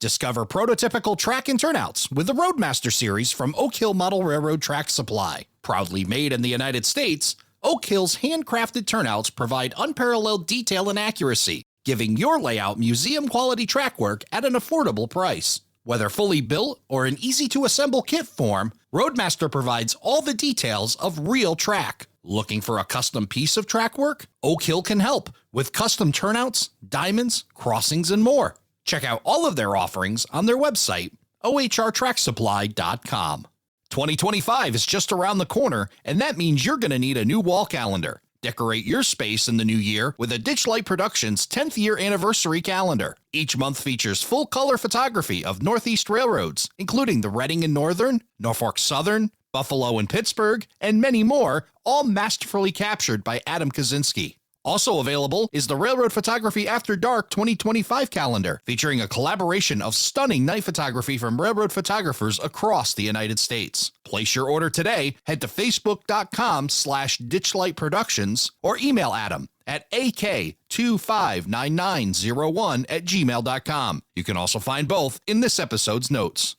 Discover prototypical track and turnouts with the Roadmaster series from Oak Hill Model Railroad Track Supply. Proudly made in the United States, Oak Hill's handcrafted turnouts provide unparalleled detail and accuracy, giving your layout museum-quality track work at an affordable price. Whether fully built or in easy-to-assemble kit form, Roadmaster provides all the details of real track. Looking for a custom piece of track work? Oak Hill can help with custom turnouts, diamonds, crossings, and more. Check out all of their offerings on their website, ohrtracksupply.com. 2025 is just around the corner, and that means you're going to need a new wall calendar. Decorate your space in the new year with a Ditchlight Productions 10th year anniversary calendar. Each month features full color photography of Northeast railroads, including the Reading and Northern, Norfolk Southern, Buffalo and Pittsburgh, and many more, all masterfully captured by Adam Kaczynski. Also available is the Railroad Photography After Dark 2025 calendar, featuring a collaboration of stunning night photography from railroad photographers across the United States. Place your order today. Head to facebook.com/ditchlightproductions or email Adam at ak259901@gmail.com. You can also find both in this episode's notes.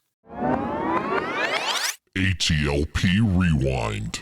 ATLP Rewind.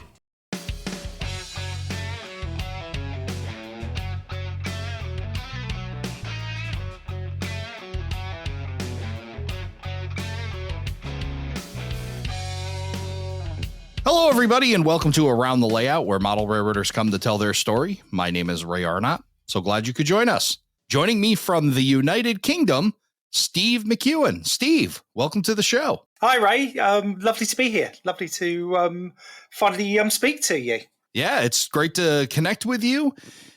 Hello, everybody, and welcome to Around the Layout, where model railroaders come to tell their story. My name is Ray Arnott. So glad you could join us. Joining me from the United Kingdom, Steve McEwen. Steve, welcome to the show. Hi, Ray. Lovely to be here. Lovely to finally speak to you. Yeah, it's great to connect with you.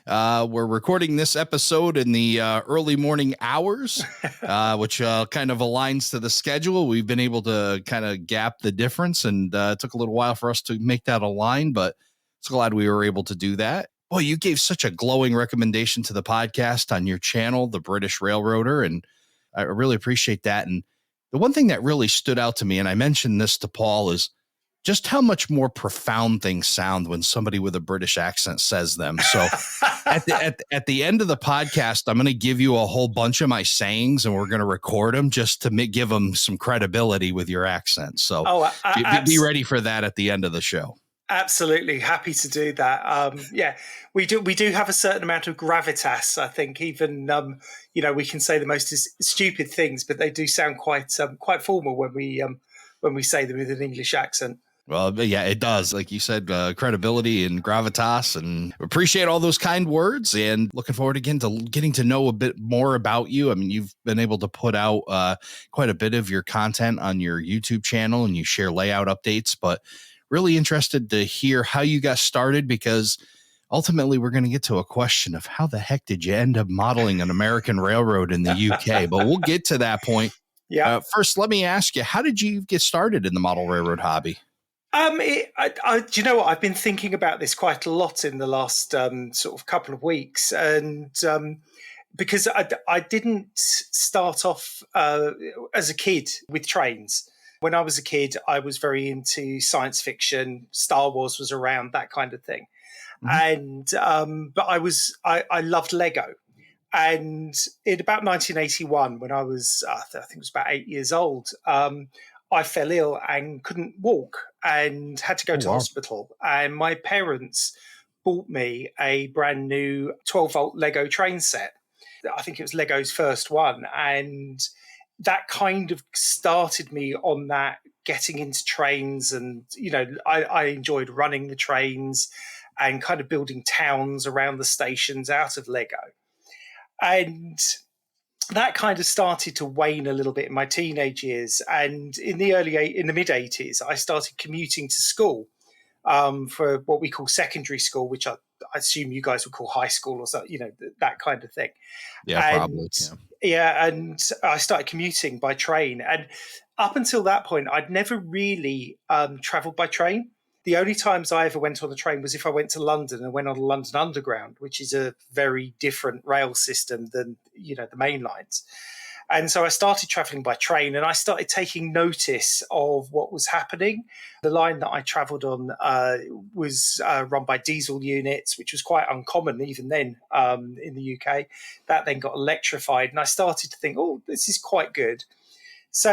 We're recording this episode in the early morning hours, which kind of aligns to the schedule. We've been able to kind of gap the difference, and it took a little while for us to make that align, but so glad we were able to do that. Boy, you gave such a glowing recommendation to the podcast on your channel, The British Railroader, and I really appreciate that. And the one thing that really stood out to me, and I mentioned this to Paul, is just how much more profound things sound when somebody with a British accent says them. So at the end of the podcast, I'm going to give you a whole bunch of my sayings, and we're going to record them just to give them some credibility with your accent. So be ready for that at the end of the show. Absolutely. Happy to do that. Yeah, we do have a certain amount of gravitas, I think. Even, we can say the most stupid things, but they do sound quite formal when we say them with an English accent. Well, yeah, it does. Like you said, credibility and gravitas, and appreciate all those kind words, and looking forward again to getting to know a bit more about you. I mean, you've been able to put out quite a bit of your content on your YouTube channel, and you share layout updates, but really interested to hear how you got started, because ultimately we're going to get to a question of how the heck did you end up modeling an American railroad in the UK, but we'll get to that point. Yeah. First, let me ask you, how did you get started in the model railroad hobby? Do you know what? I've been thinking about this quite a lot in the last sort of couple of weeks, and because I didn't start off as a kid with trains. When I was a kid, I was very into science fiction. Star Wars was around, that kind of thing, and but I loved Lego. And in about 1981, when I was, I think it was about 8 years old, I fell ill and couldn't walk and had to go to hospital. And my parents bought me a brand new 12-volt Lego train set. I think it was Lego's first one. And that kind of started me on that, getting into trains. And, I enjoyed running the trains and kind of building towns around the stations out of Lego. And that kind of started to wane a little bit in my teenage years. And in the mid 80s, I started commuting to school for what we call secondary school, which I assume you guys would call high school or so, that kind of thing. Yeah, probably. Yeah. And I started commuting by train. And up until that point, I'd never really traveled by train. The only times I ever went on a train was if I went to London and went on the London Underground, which is a very different rail system than, the main lines. And so I started traveling by train, and I started taking notice of what was happening. The line that I traveled on was run by diesel units, which was quite uncommon even then in the UK. That then got electrified, and I started to think, oh, this is quite good. So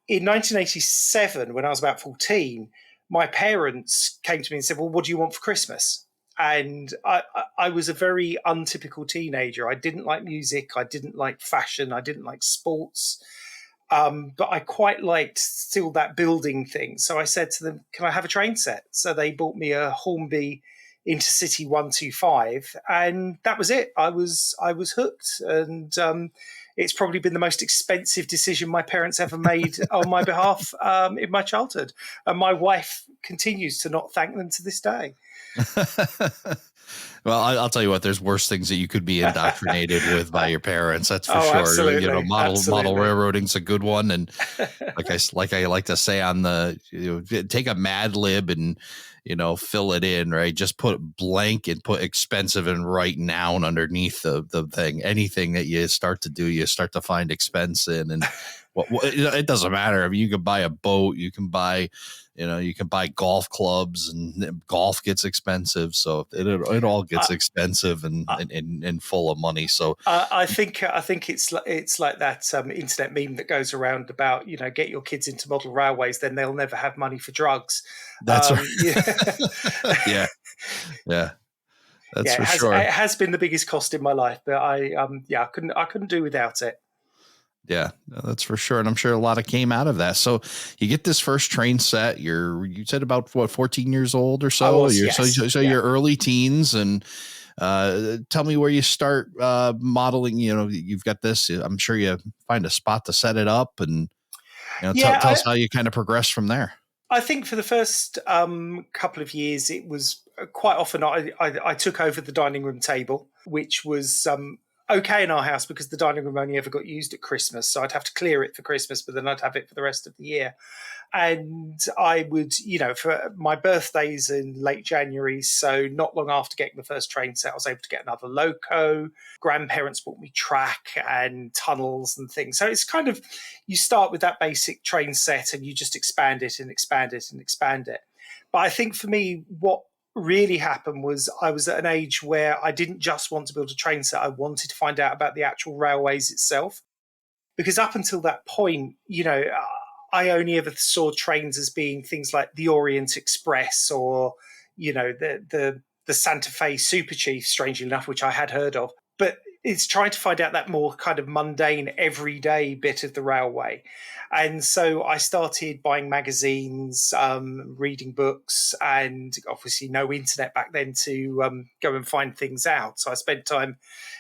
in 1987, when I was about 14, my parents came to me and said, well, what do you want for Christmas? And I was a very untypical teenager. I didn't like music. I didn't like fashion. I didn't like sports. But I quite liked still that building thing. So I said to them, can I have a train set? So they bought me a Hornby Intercity 125. And that was it. I was hooked. And it's probably been the most expensive decision my parents ever made on my behalf in my childhood. And my wife continues to not thank them to this day. Well, I'll tell you what, there's worse things that you could be indoctrinated with by your parents. That's for sure. Absolutely. You know, model railroading's a good one. And like I like to say on take a Mad Lib and, fill it in, right? Just put blank and put expensive and write noun underneath the thing. Anything that you start to do, you start to find expense in. And it doesn't matter. I mean, you can buy a boat, you can buy golf clubs, and golf gets expensive. So it all gets expensive and full of money. So I think it's like that internet meme that goes around about, get your kids into model railways, then they'll never have money for drugs. That's right. Yeah. Yeah. That's for sure. It has been the biggest cost in my life, but I couldn't do without it. Yeah, that's for sure. And I'm sure a lot came out of that. So you get this first train set, you said about 14 years old or so. You're early teens, and tell me where you start modeling. You've got this, I'm sure you find a spot to set it up, and tell us how you kind of progress from there. I think for the first couple of years, it was quite often I took over the dining room table, which was okay in our house because the dining room only ever got used at Christmas. So I'd have to clear it for Christmas, but then I'd have it for the rest of the year. And I would, for my birthdays in late January, so not long after getting the first train set, I was able to get another loco. Grandparents bought me track and tunnels and things. So it's kind of, you start with that basic train set and you just expand it and expand it and expand it. But I think for me, what really happened was I was at an age where I didn't just want to build a train set. I wanted to find out about the actual railways itself, because up until that point, I only ever saw trains as being things like the Orient Express or, the Santa Fe Super Chief, strangely enough, which I had heard of. But it's trying to find out that more kind of mundane, everyday bit of the railway. And so I started buying magazines, reading books, and obviously no internet back then to go and find things out. So I spent time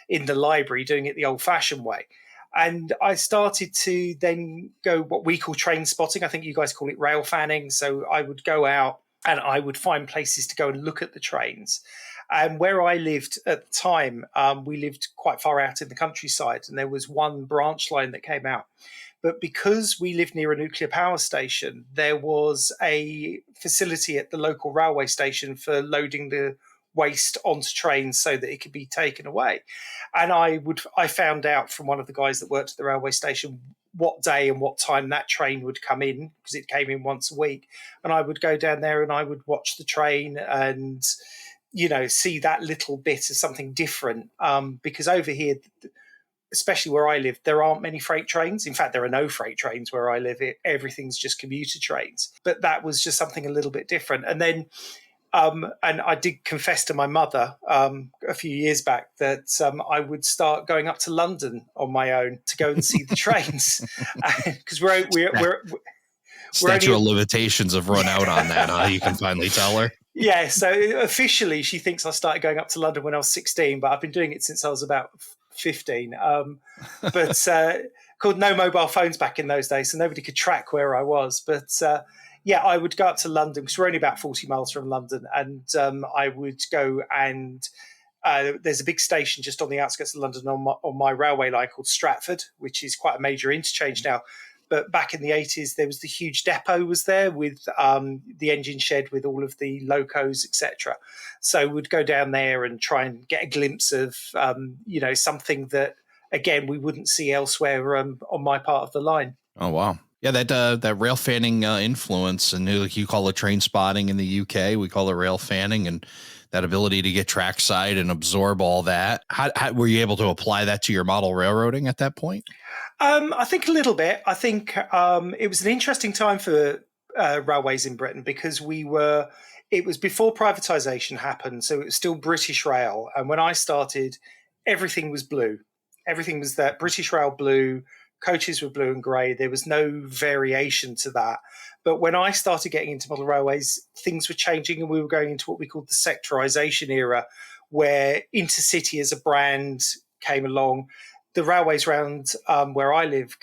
in the library doing it the old-fashioned way. And I started to then go what we call train spotting. I think you guys call it rail fanning. So I would go out and I would find places to go and look at the trains. And where I lived at the time, we lived quite far out in the countryside, and there was one branch line that came out. But because we lived near a nuclear power station, there was a facility at the local railway station for loading the waste onto trains so that it could be taken away. And I found out from one of the guys that worked at the railway station what day and what time that train would come in, because it came in once a week. And I would go down there and I would watch the train and see that little bit of something different, because over here, especially where I live, there aren't many freight trains. In fact, there are no freight trains where I live. Everything's just commuter trains. But that was just something a little bit different. And then, and I did confess to my mother a few years back that I would start going up to London on my own to go and see the trains, because we're statute of limitations have run out on that. Huh? You can finally tell her. Yeah, so officially she thinks I started going up to London when I was 16, but I've been doing it since I was about 15. But called no mobile phones back in those days, so nobody could track where I was. But I would go up to London because we're only about 40 miles from London, and I would go and there's a big station just on the outskirts of London on my railway line called Stratford, which is quite a major interchange now. But back in the 80s, there was the huge depot was there with the engine shed with all of the locos, etc. So we'd go down there and try and get a glimpse of, something that again, we wouldn't see elsewhere on my part of the line. Oh, wow. Yeah, that rail fanning influence, and like you call it train spotting in the UK, we call it rail fanning, and that ability to get trackside and absorb all that. How were you able to apply that to your model railroading at that point? I think a little bit. I think it was an interesting time for railways in Britain because it was before privatisation happened, so it was still British Rail. And when I started, everything was blue. Everything was that British Rail blue, coaches were blue and grey. There was no variation to that. But when I started getting into model railways, things were changing and we were going into what we called the sectorisation era, where Intercity as a brand came along. The railways around where I live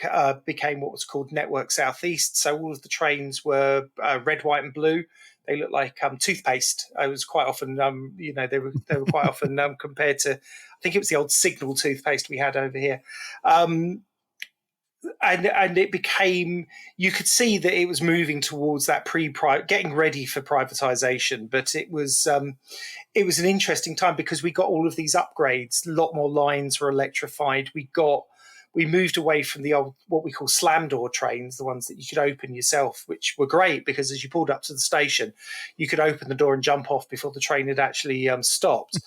became what was called Network Southeast. So all of the trains were red, white, and blue. They looked like toothpaste. It was quite often, they were quite often compared to, I think it was the old Signal toothpaste we had over here. And it became, you could see that it was moving towards that getting ready for privatisation. But it was an interesting time because we got all of these upgrades. A lot more lines were electrified. We moved away from the old, what we call slam door trains, the ones that you could open yourself, which were great because as you pulled up to the station, you could open the door and jump off before the train had actually stopped.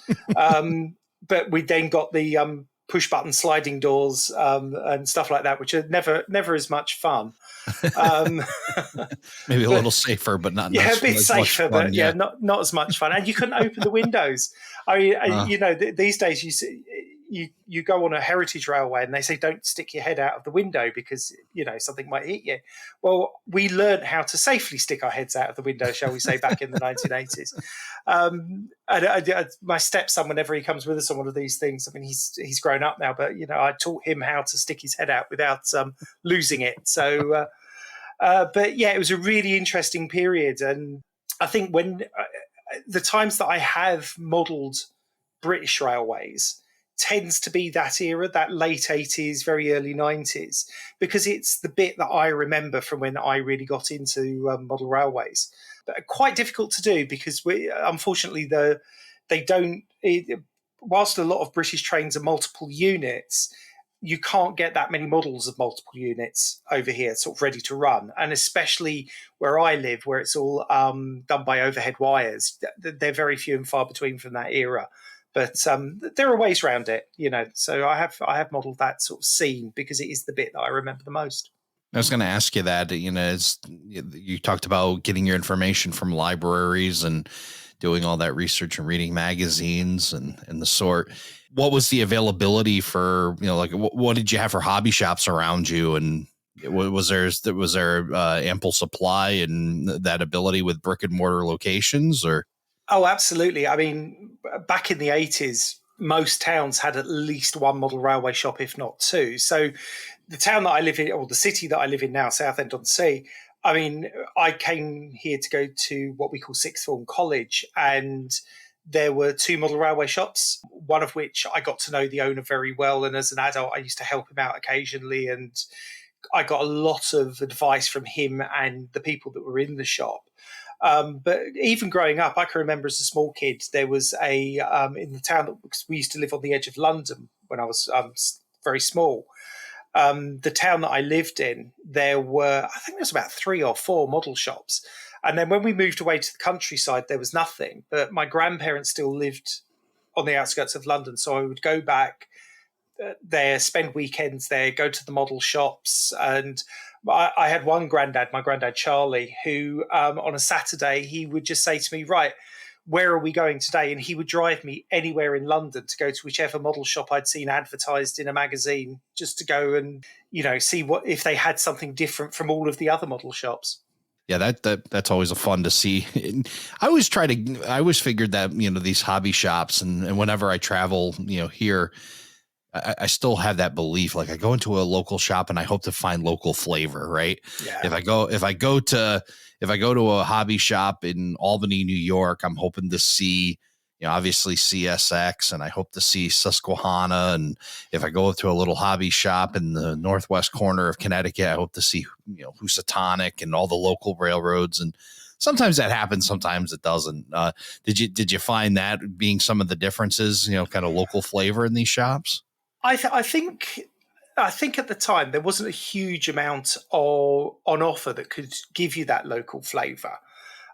But we then got the push button sliding doors and stuff like that, which are never as much fun. Maybe a little safer, but not a bit safer, but not as much fun. And you couldn't open the windows. I mean, these days you go on a heritage railway and they say don't stick your head out of the window because something might hit you. Well, we learned how to safely stick our heads out of the window, shall we say, back in the 1980s. My stepson, whenever he comes with us on one of these things, I mean, he's grown up now, but I taught him how to stick his head out without losing it. So, but yeah, it was a really interesting period, and I think when the times that I have modelled British railways tends to be that era, that late 80s, very early 90s, because it's the bit that I remember from when I really got into model railways. But quite difficult to do because unfortunately, whilst a lot of British trains are multiple units, you can't get that many models of multiple units over here sort of ready to run. And especially where I live, where it's all done by overhead wires, they're very few and far between from that era. But there are ways around it, So I have modelled that sort of scene because it is the bit that I remember the most. I was going to ask you that, as you talked about getting your information from libraries and doing all that research and reading magazines and the sort. What was the availability for, what did you have for hobby shops around you? And was there ample supply and that ability with brick and mortar locations or? Oh, absolutely. I mean, back in the 80s, most towns had at least one model railway shop, if not two. So the town that I live in, or the city that I live in now, Southend-on-Sea, I mean, I came here to go to what we call sixth form college, and there were two model railway shops, one of which I got to know the owner very well. And as an adult, I used to help him out occasionally. And I got a lot of advice from him and the people that were in the shop. But even growing up, I can remember as a small kid, there was in the town that we used to live on the edge of London when I was very small. The town that I lived in, there was about 3 or 4 model shops. And then when we moved away to the countryside, there was nothing. But my grandparents still lived on the outskirts of London. So I would go back there, spend weekends there, go to the model shops. And I had one granddad, my granddad Charlie, who on a Saturday, he would just say to me, right, where are we going today? And he would drive me anywhere in London to go to whichever model shop I'd seen advertised in a magazine, just to go and, see if they had something different from all of the other model shops. Yeah, that's always a fun to see. I always figured that, these hobby shops and whenever I travel, here, I still have that belief. Like I go into a local shop and I hope to find local flavor, right? Yeah. If I go to a hobby shop in Albany, New York, I'm hoping to see, obviously CSX, and I hope to see Susquehanna. And if I go to a little hobby shop in the northwest corner of Connecticut, I hope to see, Housatonic and all the local railroads. And sometimes that happens, sometimes it doesn't. Did you find that being some of the differences, kind of local flavor in these shops? I think at the time there wasn't a huge amount on offer that could give you that local flavour.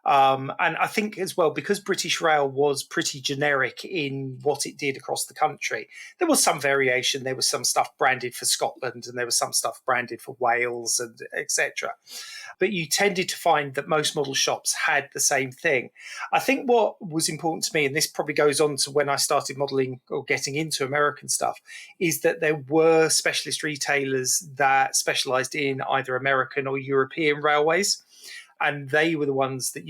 And I think as well, because British Rail was pretty generic in what it did across the country, there was some variation. There was some stuff branded for Scotland and there was some stuff branded for Wales and etc. But you tended to find that most model shops had the same thing. I think what was important to me, and this probably goes on to when I started modeling or getting into American stuff, is that there were specialist retailers that specialized in either American or European railways. And they were the ones that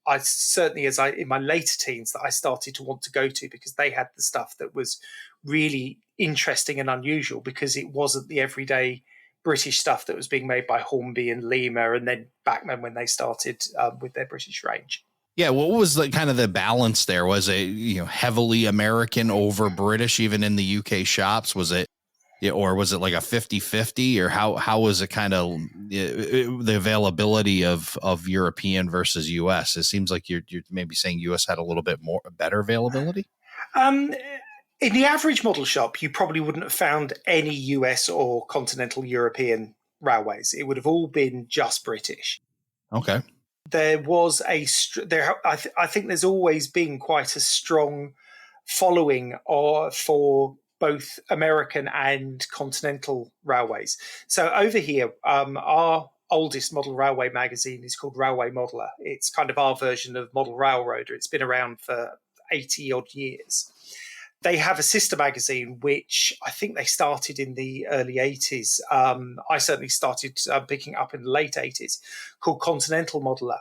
I certainly, in my later teens, that I started to want to go to because they had the stuff that was really interesting and unusual because it wasn't the everyday British stuff that was being made by Hornby and Lima and then Bachmann when they started with their British range. Yeah, what was the kind of the balance there? Was it heavily American over British, even in the UK shops? Was it? Yeah, or was it like a 50-50 or how was it kind of the availability of European versus US? It seems like you're maybe saying US had a little bit better availability. In the average model shop, you probably wouldn't have found any US or continental European railways. It would have all been just British. Okay. There was I think there's always been quite a strong following for both American and continental railways. So over here, our oldest model railway magazine is called Railway Modeller. It's kind of our version of Model Railroader. It's been around for 80 odd years. They have a sister magazine, which I think they started in the early 80s. I certainly started picking up in the late 80s, called Continental Modeller.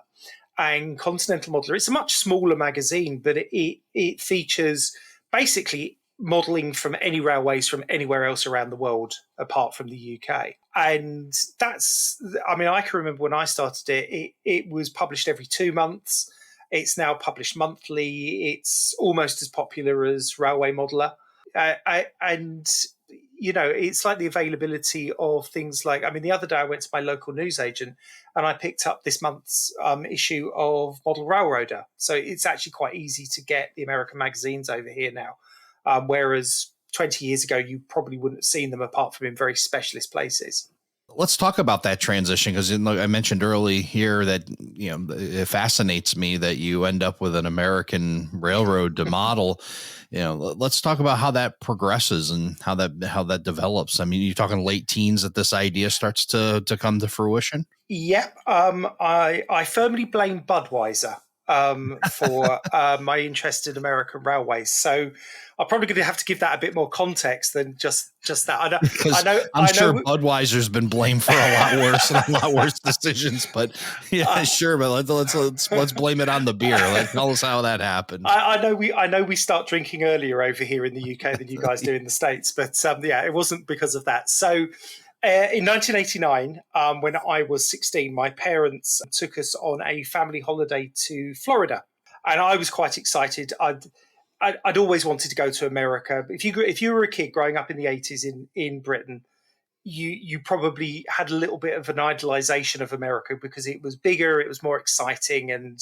And Continental Modeller, it's a much smaller magazine, but it features basically modelling from any railways from anywhere else around the world apart from the UK. And I can remember when I started it was published every 2 months. It's now published monthly. It's almost as popular as Railway Modeller. It's like the availability of things like, the other day I went to my local newsagent and I picked up this month's issue of Model Railroader. So it's actually quite easy to get the American magazines over here now. Whereas 20 years ago, you probably wouldn't have seen them apart from in very specialist places. Let's talk about that transition because I mentioned early here that it fascinates me that you end up with an American railroad to model. Let's talk about how that progresses and how that develops. You're talking late teens that this idea starts to come to fruition. Yep, I firmly blame Budweiser for my interest in American railways. So I'm probably going to have to give that a bit more context than just that. I'm sure Budweiser's been blamed for a lot worse decisions. But sure. But let's blame it on the beer. Tell us how that happened. I know we start drinking earlier over here in the UK than you guys do in the States. But it wasn't because of that. So. In 1989, when I was 16, my parents took us on a family holiday to Florida, and I was quite excited. I'd always wanted to go to America. If you were a kid growing up in the 80s in Britain, you probably had a little bit of an idolization of America because it was bigger, it was more exciting, and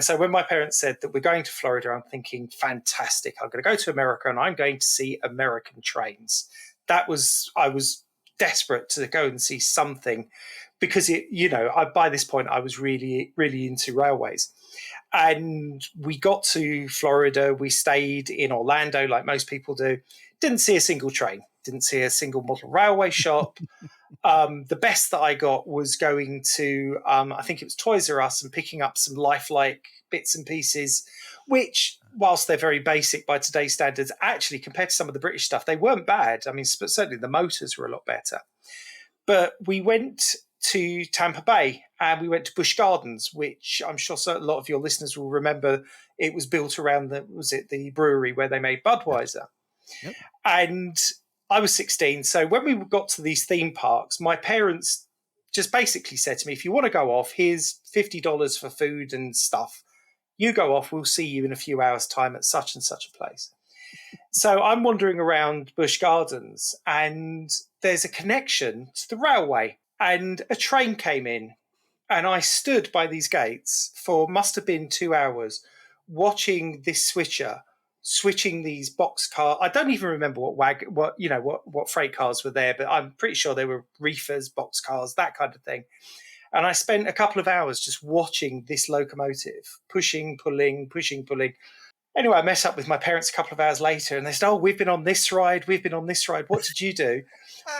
so when my parents said that we're going to Florida, I'm thinking, fantastic! I'm going to go to America and I'm going to see American trains. I was desperate to go and see something because by this point I was really, really into railways. And we got to Florida, we stayed in Orlando like most people do, didn't see a single train, didn't see a single model railway shop. The best that I got was going to, I think it was Toys R Us, and picking up some lifelike bits and pieces, which, whilst they're very basic by today's standards, actually compared to some of the British stuff, they weren't bad. But certainly the motors were a lot better. But we went to Tampa Bay and we went to Busch Gardens, which I'm sure a lot of your listeners will remember. It was built around the brewery where they made Budweiser. Yep. And I was 16. So when we got to these theme parks, my parents just basically said to me, if you want to go off, here's $50 for food and stuff. You go off, we'll see you in a few hours' time at such and such a place. So I'm wandering around Busch Gardens and there's a connection to the railway, and a train came in and I stood by these gates for must have been 2 hours watching this switcher switching these box cars. I don't even remember what freight cars were there, but I'm pretty sure they were reefers, box cars, that kind of thing. And I spent a couple of hours just watching this locomotive, pushing, pulling, pushing, pulling. Anyway, I met up with my parents a couple of hours later, and they said, "Oh, we've been on this ride. We've been on this ride. What did you do?"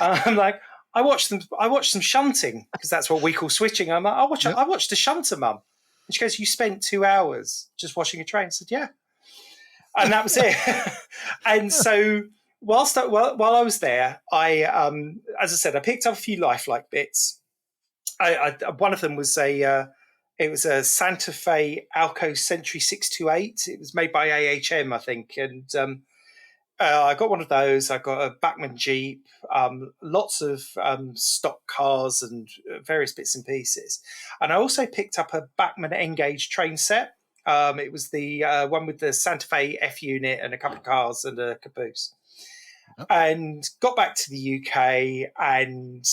I'm like, "I watched some shunting, because that's what we call switching." I'm like, I watched a shunter, Mum." And she goes, "You spent 2 hours just watching a train?" I said, "Yeah." And that was it. And so while I was there, as I said, I picked up a few lifelike bits. One of them was it was a Santa Fe Alco Century 628. It was made by AHM, I think. And I got one of those. I got a Bachmann Jeep, lots of stock cars and various bits and pieces. And I also picked up a Bachmann N-Gauge train set. It was the one with the Santa Fe F unit and a couple of cars and a caboose. Oh. And got back to the UK, and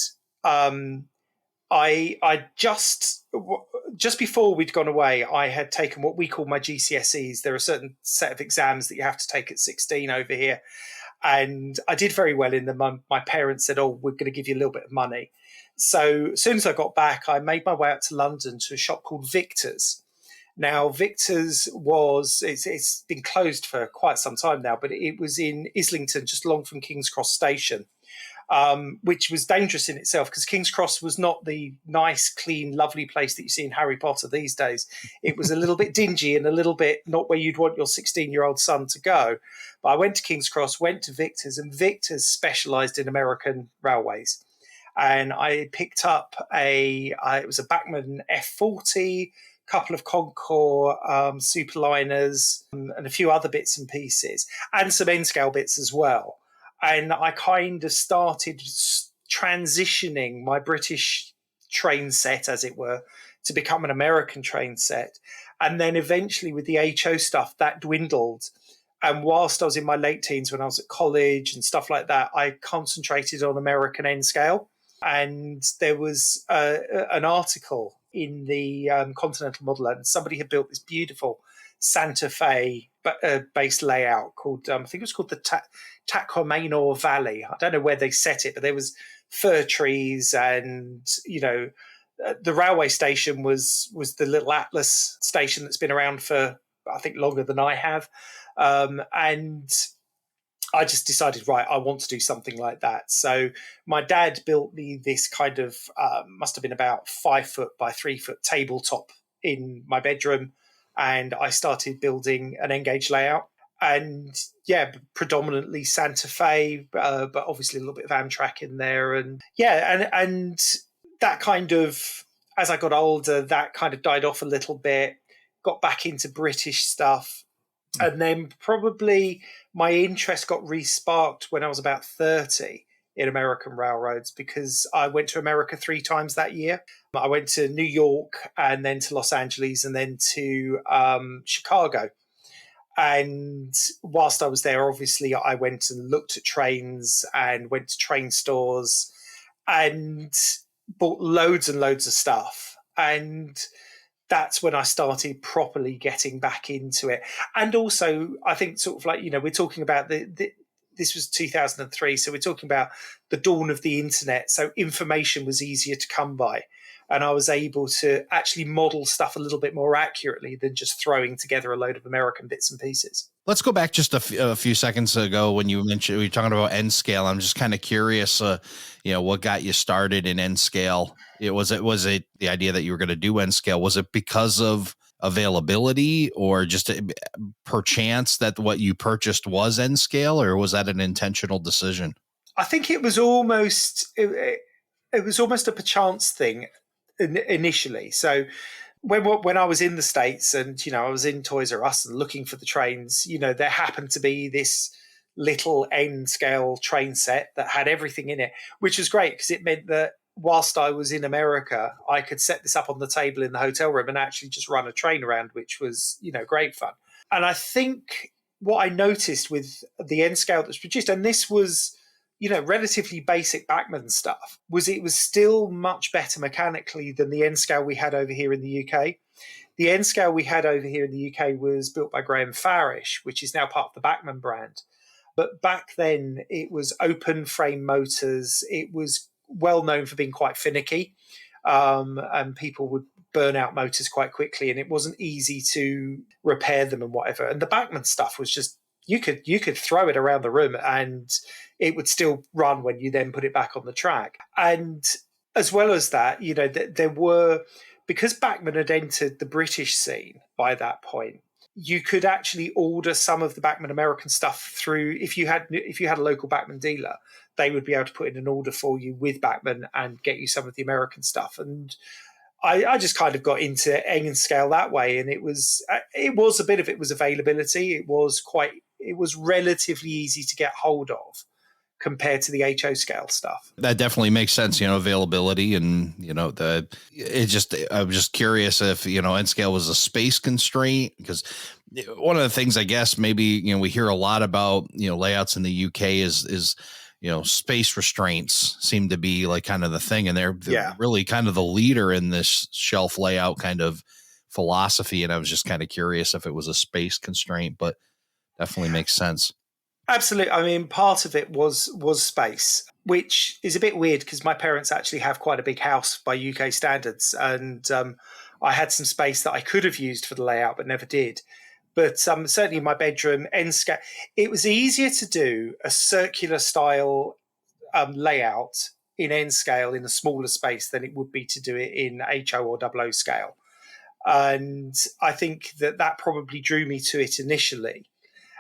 I just before we'd gone away, I had taken what we call my GCSEs. There are a certain set of exams that you have to take at 16 over here. And I did very well in them. My parents said, "Oh, we're going to give you a little bit of money." So as soon as I got back, I made my way out to London to a shop called Victor's. Now, Victor's it's been closed for quite some time now, but it was in Islington, just along from King's Cross Station, which was dangerous in itself, because King's Cross was not the nice, clean, lovely place that you see in Harry Potter these days. It was a little bit dingy and a little bit not where you'd want your 16-year-old son to go. But I went to King's Cross, went to Victor's, and Victor's specialised in American railways. And I picked up it was a Bachmann F40, couple of Concours superliners, and a few other bits and pieces, and some N-scale bits as well. And I kind of started transitioning my British train set, as it were, to become an American train set. And then eventually with the HO stuff, that dwindled. And whilst I was in my late teens, when I was at college and stuff like that, I concentrated on American N-scale. And there was an article in the Continental Modeler, and somebody had built this beautiful Santa Fe base layout called, I think it was called the Tacomano Valley. I don't know where they set it, but there was fir trees, and the railway station was the little Atlas station that's been around for, I think, longer than I have. And I just decided, right, I want to do something like that. So my dad built me this kind of, must have been about 5 foot by 3 foot tabletop in my bedroom. And I started building an N-Gauge layout. And yeah, predominantly Santa Fe, but obviously a little bit of Amtrak in there. And yeah, and that kind of, as I got older, that kind of died off a little bit, got back into British stuff. And then probably my interest got re-sparked when I was about 30 in American railroads, because I went to America 3 times that year. I went to New York, and then to Los Angeles, and then to Chicago. And whilst I was there, obviously, I went and looked at trains and went to train stores and bought loads and loads of stuff. And that's when I started properly getting back into it. And also, I think sort of like, we're talking about this was 2003. So we're talking about the dawn of the internet. So information was easier to come by. And I was able to actually model stuff a little bit more accurately than just throwing together a load of American bits and pieces. Let's go back just a few seconds ago when you mentioned, we were talking about N-scale. I'm just kind of curious, what got you started in N-scale? Was it the idea that you were going to do N-scale? Was it because of availability, or just perchance that what you purchased was N-scale, or was that an intentional decision? I think it was almost a perchance thing initially. So when I was in the States, and I was in Toys R Us and looking for the trains, there happened to be this little N-scale train set that had everything in it, which was great, because it meant that whilst I was in America, I could set this up on the table in the hotel room and actually just run a train around, which was great fun. And I think what I noticed with the N-scale that was produced, and this was relatively basic backman stuff, it was still much better mechanically than the N scale we had over here in the UK. The N scale we had over here in the UK was built by Graham Farish, which is now part of the Bachmann brand. But back then, it was open frame motors. It was well known for being quite finicky, and people would burn out motors quite quickly, and it wasn't easy to repair them and whatever. And the Bachmann stuff was just you could throw it around the room and it would still run when you then put it back on the track. And as well as that, there were, because Bachmann had entered the British scene by that point, you could actually order some of the Bachmann American stuff through, if you had a local Bachmann dealer, they would be able to put in an order for you with Bachmann and get you some of the American stuff. And I just kind of got into N scale that way, and it was a bit of it was availability. It was relatively easy to get hold of compared to the HO scale stuff. That definitely makes sense, availability and, I was just curious if, N scale was a space constraint, because one of the things I guess maybe, we hear a lot about, layouts in the UK is, space restraints seem to be like kind of the thing. And they're really kind of the leader in this shelf layout kind of philosophy. And I was just kind of curious if it was a space constraint, but definitely makes sense. Absolutely. I mean, part of it was space, which is a bit weird because my parents actually have quite a big house by UK standards. And I had some space that I could have used for the layout, but never did. But certainly in my bedroom, N scale, it was easier to do a circular style layout in N scale in a smaller space than it would be to do it in HO or OO scale. And I think that probably drew me to it initially.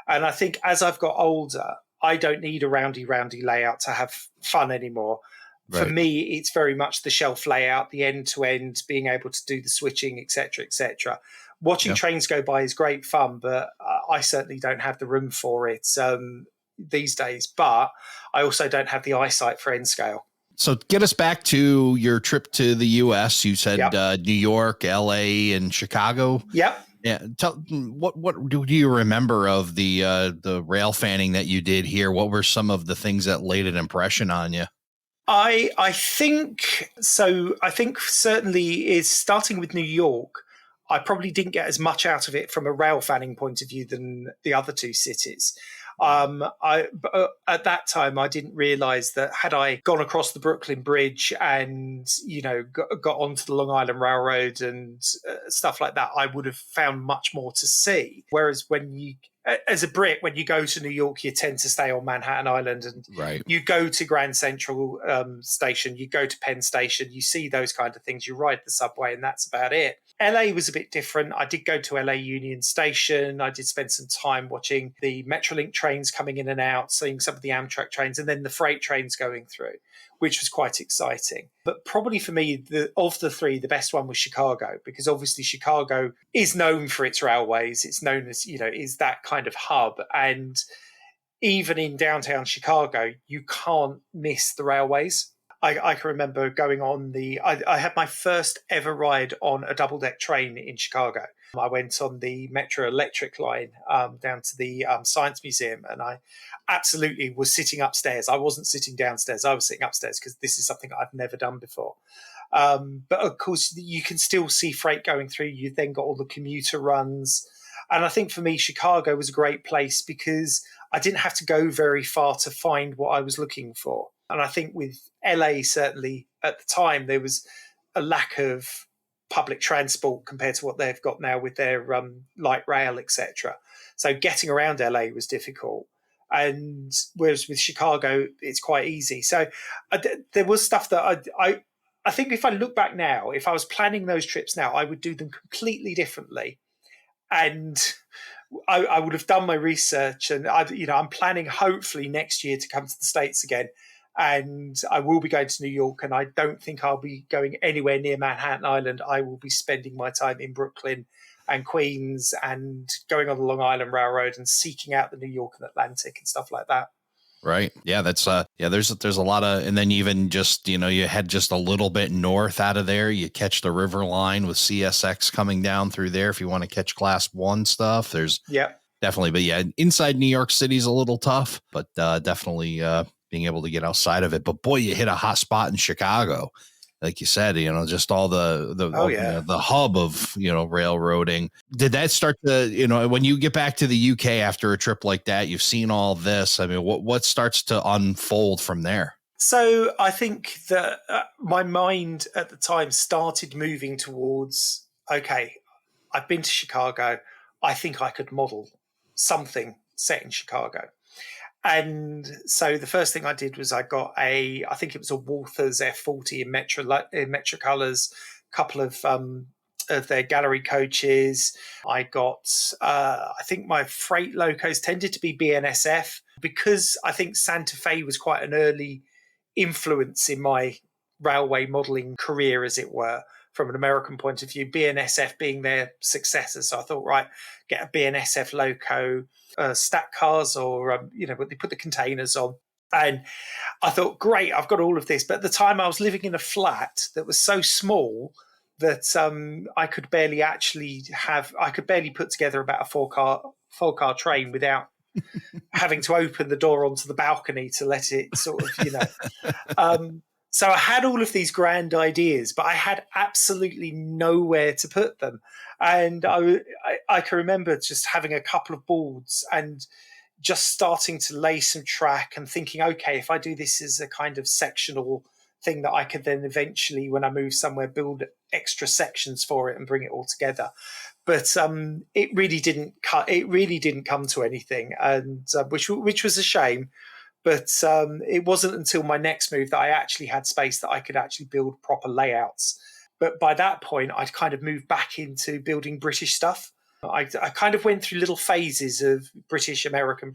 And I think as I've got older, I don't need a roundy layout to have fun anymore. Right. For me, it's very much the shelf layout, the end-to-end, being able to do the switching, et cetera, et cetera. Watching trains go by is great fun, but I certainly don't have the room for it these days. But I also don't have the eyesight for N scale. So get us back to your trip to the U.S. You said New York, L.A., and Chicago. Yep. Yeah. What do you remember of the rail fanning that you did here? What were some of the things that laid an impression on you? I think so. I think certainly is starting with New York. I probably didn't get as much out of it from a rail fanning point of view than the other two cities. But at that time, I didn't realize that had I gone across the Brooklyn Bridge and, got onto the Long Island Railroad and stuff like that, I would have found much more to see. Whereas as a Brit, when you go to New York, you tend to stay on Manhattan Island and you go to Grand Central Station, you go to Penn Station, you see those kind of things, you ride the subway, and that's about it. LA was a bit different. I did go to LA Union Station. I did spend some time watching the Metrolink trains coming in and out, seeing some of the Amtrak trains, and then the freight trains going through, which was quite exciting. But probably for me, of the three, the best one was Chicago, because obviously Chicago is known for its railways. It's known as, is that kind of hub. And even in downtown Chicago, you can't miss the railways. I can remember going on I had my first ever ride on a double-deck train in Chicago. I went on the Metro Electric line down to the Science Museum, and I absolutely was sitting upstairs. I wasn't sitting downstairs. I was sitting upstairs because this is something I've never done before. But of course, you can still see freight going through. You've then got all the commuter runs. And I think for me, Chicago was a great place because I didn't have to go very far to find what I was looking for. And I think with LA, certainly at the time, there was a lack of public transport compared to what they've got now with their light rail, etc. So getting around LA was difficult. And whereas with Chicago, it's quite easy. So there was stuff that I think if I look back now, if I was planning those trips now, I would do them completely differently. And I would have done my research, and I'm planning hopefully next year to come to the States again. And I will be going to New York, and I don't think I'll be going anywhere near Manhattan Island. I will be spending my time in Brooklyn and Queens and going on the Long Island Railroad and seeking out the New York and Atlantic and stuff like that. Right. Yeah, that's there's a lot of, and then even just, you head just a little bit north out of there, you catch the river line with CSX coming down through there. If you want to catch class 1 stuff, there's definitely, but inside New York City is a little tough, but definitely being able to get outside of it. But boy, you hit a hot spot in Chicago. Like you said, just all the hub of, railroading. Did that start to, when you get back to the UK after a trip like that, you've seen all this. I mean, what starts to unfold from there? So I think that my mind at the time started moving towards, okay, I've been to Chicago. I think I could model something set in Chicago. And so the first thing I did was I got I think it was a Walthers F40 in Metro colours, a couple of their gallery coaches. I got, I think my freight locos tended to be BNSF, because I think Santa Fe was quite an early influence in my railway modelling career, as it were, from an American point of view, BNSF being their successor. So I thought, right, get a BNSF loco, stack cars, or, they put the containers on. And I thought, great, I've got all of this. But at the time I was living in a flat that was so small that I could barely put together about a four car train without having to open the door onto the balcony to let it sort of, so I had all of these grand ideas, but I had absolutely nowhere to put them. And I can remember just having a couple of boards and just starting to lay some track and thinking, okay, if I do this as a kind of sectional thing that I could then eventually, when I move somewhere, build extra sections for it and bring it all together. But it really didn't come to anything, and which was a shame. But it wasn't until my next move that I actually had space that I could actually build proper layouts. But by that point, I'd kind of moved back into building British stuff. I kind of went through little phases of British American.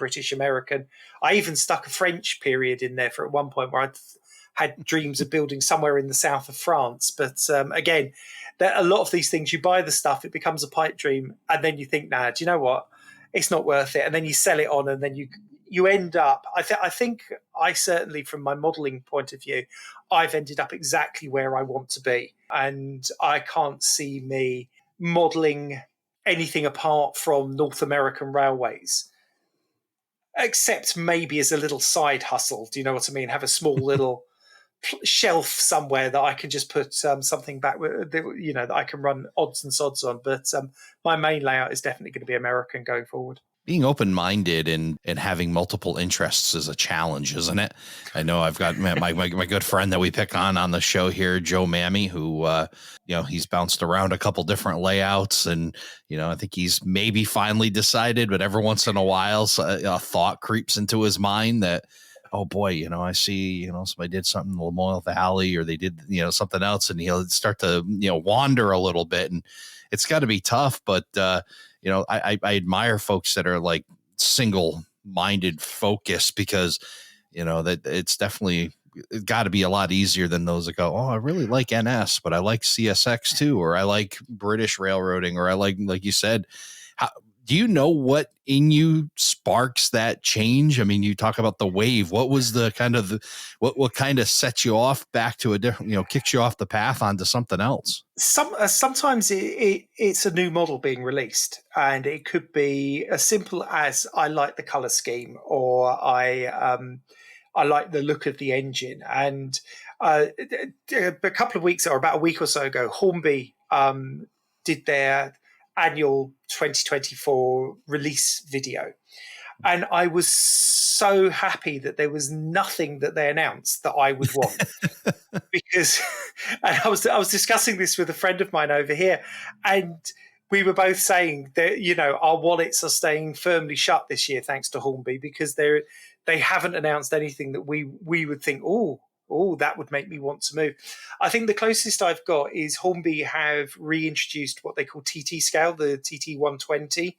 I even stuck a French period in there for at one point where I'd had dreams of building somewhere in the south of France. But again, a lot of these things, you buy the stuff, it becomes a pipe dream, and then you think, nah, do you know what? It's not worth it. And then you sell it on, and then you end up, I think I certainly, from my modelling point of view, I've ended up exactly where I want to be. And I can't see me modelling anything apart from North American railways, except maybe as a little side hustle. Do you know what I mean? Have a small little shelf somewhere that I can just put something back with, that I can run odds and sods on. But my main layout is definitely going to be American going forward. Being open-minded and having multiple interests is a challenge, isn't it? I know I've got my good friend that we pick on the show here, Joe Mammy, who, he's bounced around a couple different layouts, and, I think he's maybe finally decided, but every once in a while, a thought creeps into his mind that, oh boy, I see, somebody did something in the Lamoille Valley, or they did, something else, and he'll start to, wander a little bit, and it's got to be tough, but, I admire folks that are like single-minded focus, because, that it's definitely got to be a lot easier than those that go, oh, I really like NS, but I like CSX too, or I like British railroading, or I like you said. Do you know what in you sparks that change? I mean, you talk about the wave. What was the kind of what kind of sets you off back to a different, kicks you off the path onto something else? Sometimes it's a new model being released, and it could be as simple as I like the color scheme, or I like the look of the engine. And a couple of weeks, or about a week or so ago, Hornby did their annual 2024 release video, and I was so happy that there was nothing that they announced that I would want. Because, and I was discussing this with a friend of mine over here, and we were both saying that our wallets are staying firmly shut this year thanks to Hornby, because they haven't announced anything that we would think, oh, that would make me want to move. I think the closest I've got is Hornby have reintroduced what they call TT scale, the TT 120.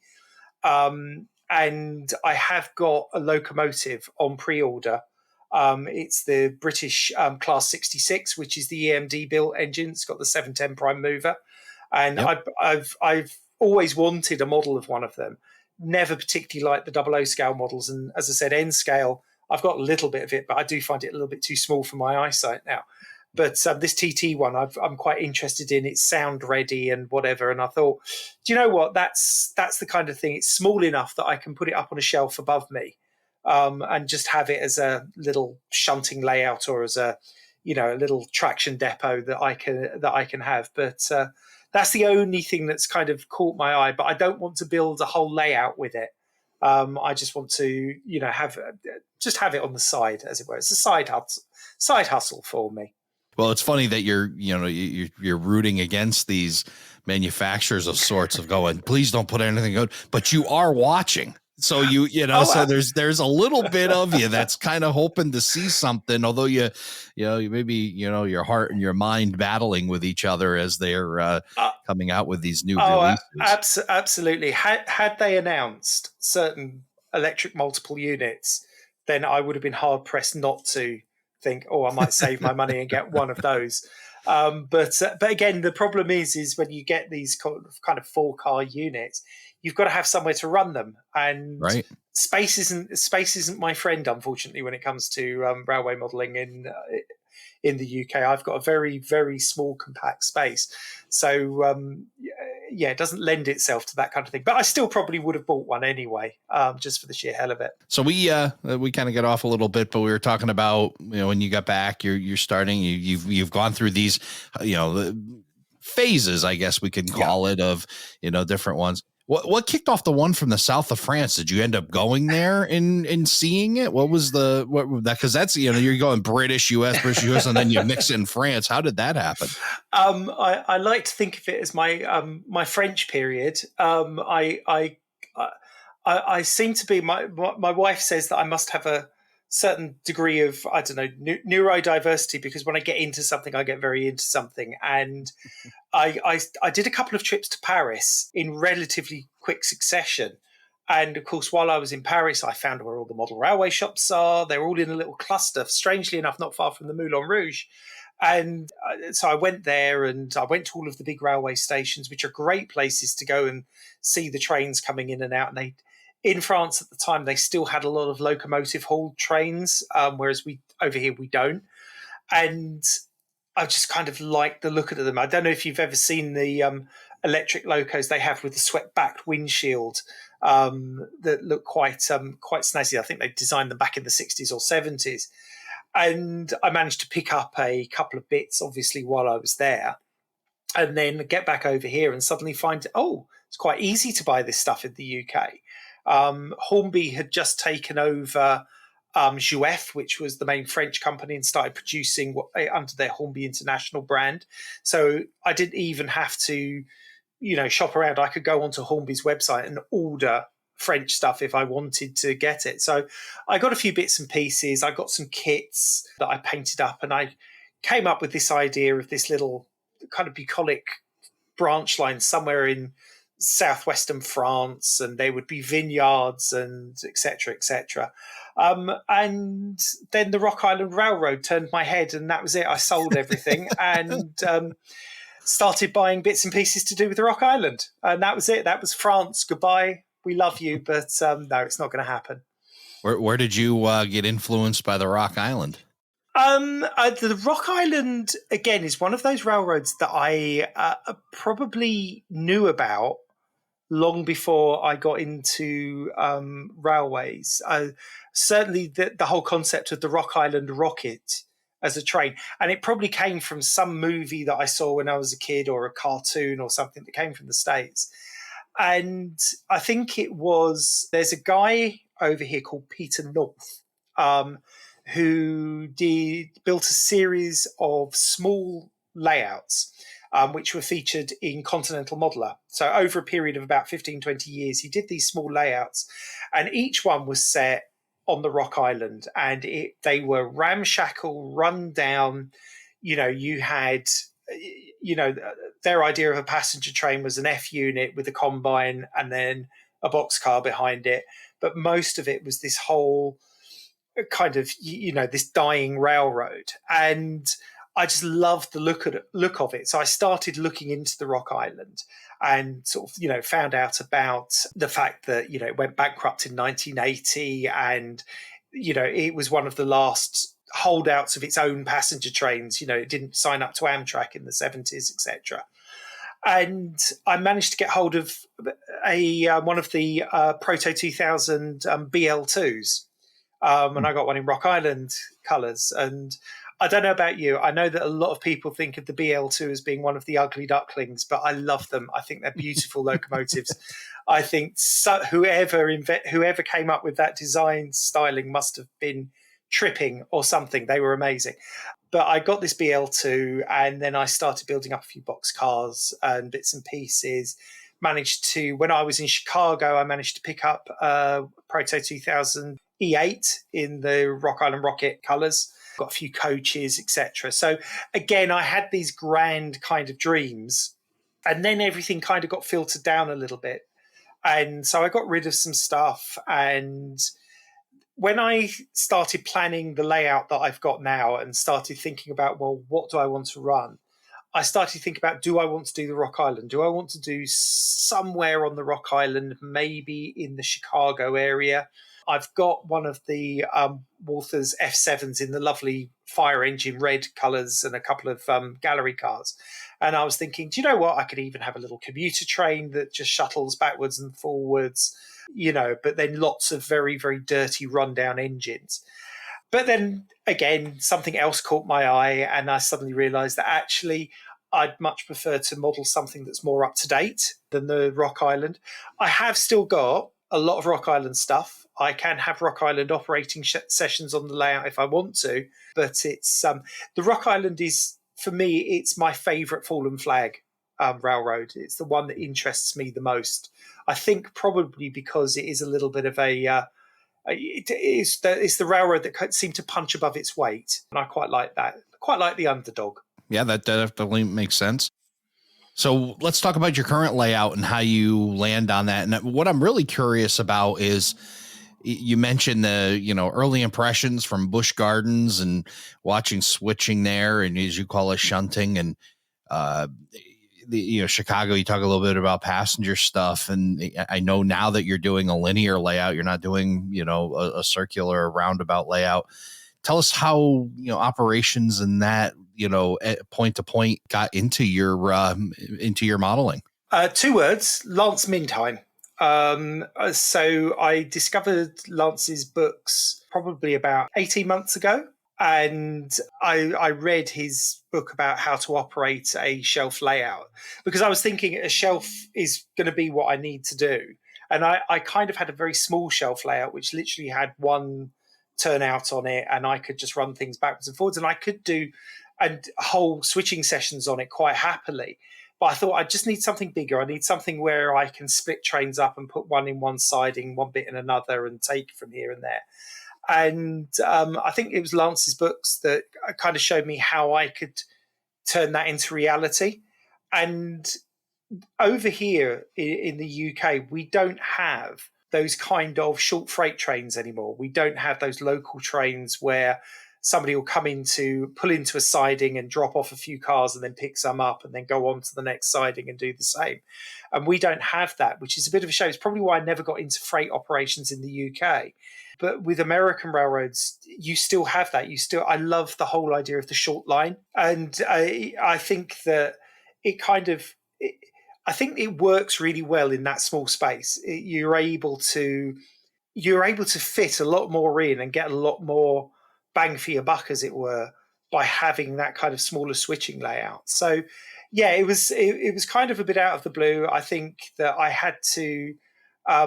And I have got a locomotive on pre-order. It's the British Class 66, which is the EMD built engine. It's got the 710 prime mover. And yep. I've always wanted a model of one of them. Never particularly liked the 00 scale models. And as I said, N scale, I've got a little bit of it, but I do find it a little bit too small for my eyesight now. But this TT one, I'm quite interested in. It's sound ready and whatever. And I thought, do you know what? That's the kind of thing. It's small enough that I can put it up on a shelf above me. and just have it as a little shunting layout or as a little traction depot that I can have. But that's the only thing that's kind of caught my eye. But I don't want to build a whole layout with it. I just want to have it on the side, as it were. It's a side hustle for me. Well, it's funny that you're rooting against these manufacturers of sorts of going, please don't put anything out, but you are watching. So there's a little bit of you that's kind of hoping to see something, although you maybe your heart and your mind battling with each other as they're coming out with these new releases. Absolutely. Had they announced certain electric multiple units, then I would have been hard pressed not to think, I might save my money and get one of those. But again, the problem is when you get these kind of 4-car units, you've got to have somewhere to run them, and space isn't my friend, unfortunately, when it comes to railway modelling in the UK. I've got a very, very small, compact space, so it doesn't lend itself to that kind of thing. But I still probably would have bought one anyway, just for the sheer hell of it. So we kind of got off a little bit, but we were talking about when you got back, you're starting, you've gone through these phases, I guess we can call it, of different ones. What kicked off the one from the south of France? Did you end up going there and seeing it? What was because that's you're going British, US, and then you mix in France. How did that happen? I like to think of it as my French period. I seem to be my wife says that I must have a certain degree of, I don't know, neurodiversity, because when I get into something, I get very into something. And I did a couple of trips to Paris in relatively quick succession. And of course, while I was in Paris, I found where all the model railway shops are. They're all in a little cluster, strangely enough, not far from the Moulin Rouge. And so I went there, and I went to all of the big railway stations, which are great places to go and see the trains coming in and out. And in France at the time, they still had a lot of locomotive hauled trains, whereas over here we don't. And I just kind of like the look of them. I don't know if you've ever seen the electric locos they have with the swept-backed windshield that look quite snazzy. I think they designed them back in the 60s or 70s. And I managed to pick up a couple of bits, obviously, while I was there, and then get back over here and suddenly find, it's quite easy to buy this stuff in the UK. Hornby had just taken over Jouef, which was the main French company, and started producing under their Hornby International brand. So I didn't even have to, shop around. I could go onto Hornby's website and order French stuff if I wanted to get it. So I got a few bits and pieces. I got some kits that I painted up, and I came up with this idea of this little kind of bucolic branch line somewhere in southwestern France, and there would be vineyards and etc. And then the Rock Island Railroad turned my head, and that was it. I sold everything and started buying bits and pieces to do with the Rock Island, and that was it. That was France. Goodbye. We love you, but no, it's not going to happen. Where did you get influenced by the Rock Island? The Rock Island, again, is one of those railroads that I probably knew about long before I got into railways. Certainly the whole concept of the Rock Island Rocket as a train, and it probably came from some movie that I saw when I was a kid, or a cartoon or something that came from the States. And I think there's a guy over here called Peter North, who built a series of small layouts, which were featured in Continental Modeler. So over a period of about 15, 20 years, he did these small layouts, and each one was set on the Rock Island, and they were ramshackle, run down. You had, their idea of a passenger train was an F unit with a combine and then a boxcar behind it. But most of it was this whole kind of, this dying railroad. And I just loved the look of it. So I started looking into the Rock Island and sort of, found out about the fact that, it went bankrupt in 1980, and, it was one of the last holdouts of its own passenger trains. It didn't sign up to Amtrak in the 70s, etc. And I managed to get hold of one of the Proto 2000 BL2s, And I got one in Rock Island colours. And I don't know about you. I know that a lot of people think of the BL2 as being one of the ugly ducklings, but I love them. I think they're beautiful locomotives. I think whoever came up with that design styling must have been tripping or something. They were amazing. But I got this BL2, and then I started building up a few box cars and bits and pieces. When I was in Chicago, I managed to pick up Proto 2000 E8 in the Rock Island Rocket colours. Got a few coaches, etc. So again, I had these grand kind of dreams, and then everything kind of got filtered down a little bit. And so I got rid of some stuff. And when I started planning the layout that I've got now and started thinking about, well, what do I want to run? I started thinking about, do I want to do the Rock Island? Do I want to do somewhere on the Rock Island, maybe in the Chicago area? I've got one of the Walthers F7s in the lovely fire engine red colours and a couple of gallery cars. And I was thinking, do you know what? I could even have a little commuter train that just shuttles backwards and forwards, but then lots of very, very dirty rundown engines. But then again, something else caught my eye, and I suddenly realised that actually I'd much prefer to model something that's more up to date than the Rock Island. I have still got a lot of Rock Island stuff. I can have Rock Island operating sessions on the layout if I want to, but it's the Rock Island is, for me, it's my favourite fallen flag railroad. It's the one that interests me the most. I think probably because it is a little bit of it's the railroad that seemed to punch above its weight, and I quite like that. Quite like the underdog. Yeah, that definitely makes sense. So let's talk about your current layout and how you land on that. And what I'm really curious about is, you mentioned the, early impressions from Busch Gardens and watching switching there, and as you call it, shunting, and Chicago. You talk a little bit about passenger stuff, and I know now that you're doing a linear layout, you're not doing a circular roundabout layout. Tell us how operations and that point to point got into your modeling. 2 words: Lance Mindheim. So I discovered Lance's books probably about 18 months ago, and I read his book about how to operate a shelf layout, because I was thinking a shelf is going to be what I need to do. And I kind of had a very small shelf layout, which literally had one turnout on it, and I could just run things backwards and forwards, and I could do whole switching sessions on it quite happily. But I thought I just need something bigger. I need something where I can split trains up and put one in one siding, one bit in another, and take from here and there. And I think it was Lance's books that kind of showed me how I could turn that into reality. And over here in the UK, we don't have those kind of short freight trains anymore. We don't have those local trains where somebody will pull into a siding and drop off a few cars and then pick some up and then go on to the next siding and do the same. And we don't have that, which is a bit of a shame. It's probably why I never got into freight operations in the UK. But with American railroads, you still have that. I love the whole idea of the short line. And I think that I think it works really well in that small space. You're able to fit a lot more in and get a lot more bang for your buck, as it were, by having that kind of smaller switching layout. So yeah, it was kind of a bit out of the blue. I think that I had to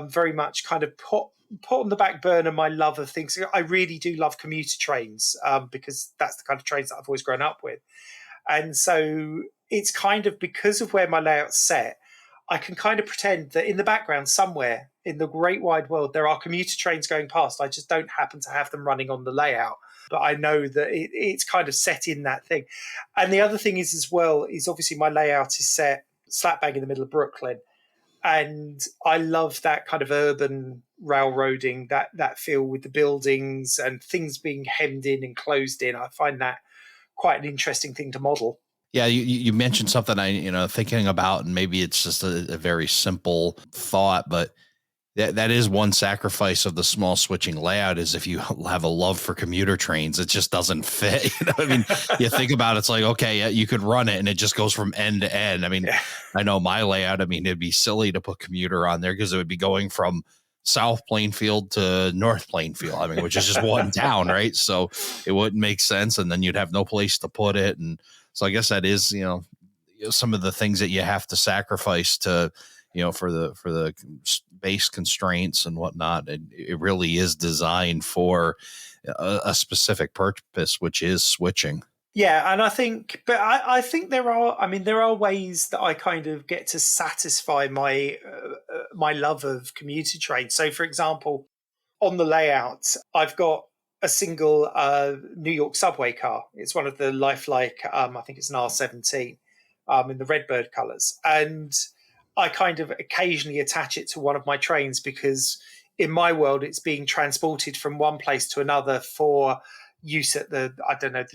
very much kind of put on the back burner my love of things. I really do love commuter trains because that's the kind of trains that I've always grown up with. And so it's kind of, because of where my layout's set, I can kind of pretend that in the background somewhere in the great wide world, there are commuter trains going past. I just don't happen to have them running on the layout. But I know that it's kind of set in that thing. And the other thing is, as well, is obviously my layout is set slap bang in the middle of Brooklyn. And I love that kind of urban railroading, that feel with the buildings and things being hemmed in and closed in. I find that quite an interesting thing to model. Yeah, you mentioned something thinking about, and maybe it's just a very simple thought, but that is one sacrifice of the small switching layout, is if you have a love for commuter trains, it just doesn't fit. I mean, you think about it, it's like, okay, you could run it and it just goes from end to end. I mean, yeah. I know my layout, it'd be silly to put commuter on there because it would be going from South Plainfield to North Plainfield. I mean, which is just one town, right? So it wouldn't make sense, and then you'd have no place to put it. And so I guess that is, some of the things that you have to sacrifice to, for the base constraints and whatnot. And it really is designed for a specific purpose, which is switching. Yeah, and I think there are ways that I kind of get to satisfy my my love of commuter trains. So, for example, on the layout, I've got a single New York subway car. It's one of the lifelike, I think it's an R17 in the Redbird colours, and I kind of occasionally attach it to one of my trains because in my world, it's being transported from one place to another for use at the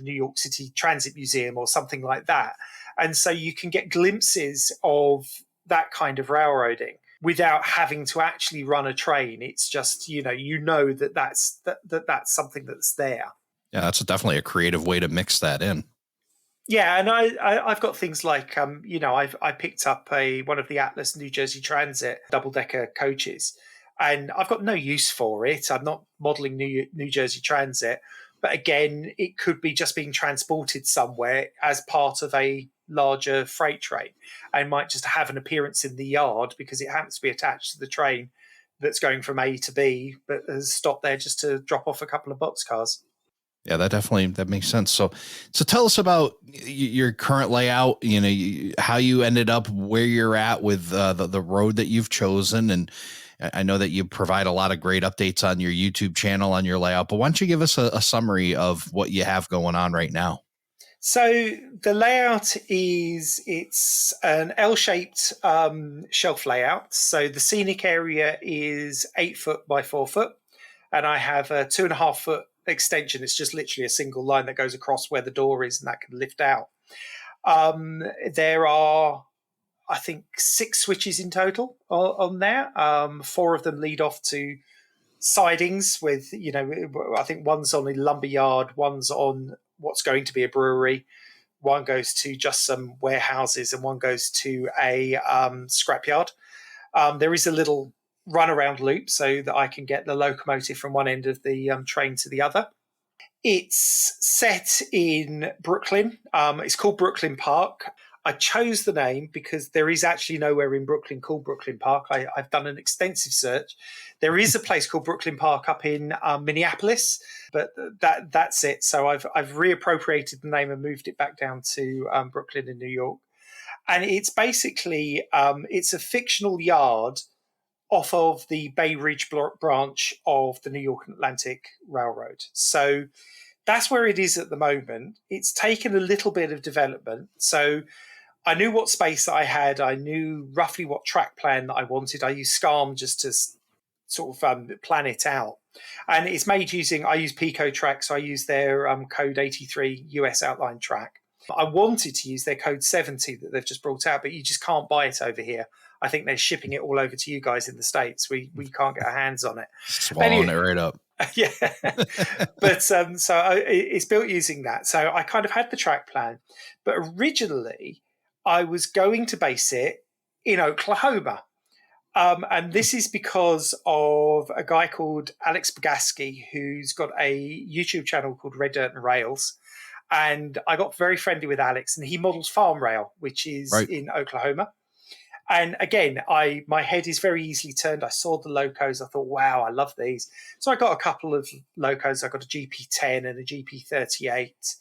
New York City Transit Museum or something like that. And so you can get glimpses of that kind of railroading without having to actually run a train. It's just, that's something that's there. Yeah, that's definitely a creative way to mix that in. Yeah, and I've got things like I picked up one of the Atlas New Jersey Transit double-decker coaches, and I've got no use for it. I'm not modeling New Jersey Transit, but again, it could be just being transported somewhere as part of a larger freight train, and might just have an appearance in the yard because it happens to be attached to the train that's going from A to B, but has stopped there just to drop off a couple of boxcars. Yeah, that makes sense. So tell us about your current layout, how you ended up where you're at with the road that you've chosen. And I know that you provide a lot of great updates on your YouTube channel on your layout, but why don't you give us a summary of what you have going on right now? So the layout it's an L-shaped shelf layout. So the scenic area is 8 foot by 4 foot, and I have a 2.5 foot extension. It's just literally a single line that goes across where the door is, and that can lift out. There are, I think, 6 switches in total on there. 4 of them lead off to sidings with, I think one's on a lumberyard, one's on what's going to be a brewery, one goes to just some warehouses, and one goes to a scrapyard. There is a little runaround loop so that I can get the locomotive from one end of the train to the other. It's set in Brooklyn. It's called Brooklyn Park. I chose the name because there is actually nowhere in Brooklyn called Brooklyn Park. I've done an extensive search. There is a place called Brooklyn Park up in Minneapolis, but that's it. So I've reappropriated the name and moved it back down to Brooklyn in New York. And it's basically it's a fictional yard off of the Bay Ridge branch of the New York Atlantic Railroad. So that's where it is at the moment. It's taken a little bit of development. So I knew what space that I had. I knew roughly what track plan that I wanted. I used SCARM just to sort of plan it out. And it's made I use Pico Track, so I use their code 83 US outline track. I wanted to use their code 70 that they've just brought out, but you just can't buy it over here. I think they're shipping it all over to you guys in the States. We can't get our hands on it. Swallowing it right up. Yeah. But so it's built using that. So I kind of had the track plan, but originally I was going to base it in Oklahoma. And this is because of a guy called Alex Bogaski, who's got a YouTube channel called Red Dirt and Rails. And I got very friendly with Alex, and he models Farm Rail, which is in Oklahoma. And again, my head is very easily turned. I saw the locos. I thought, wow, I love these. So I got a couple of locos. I got a GP10 and a GP38.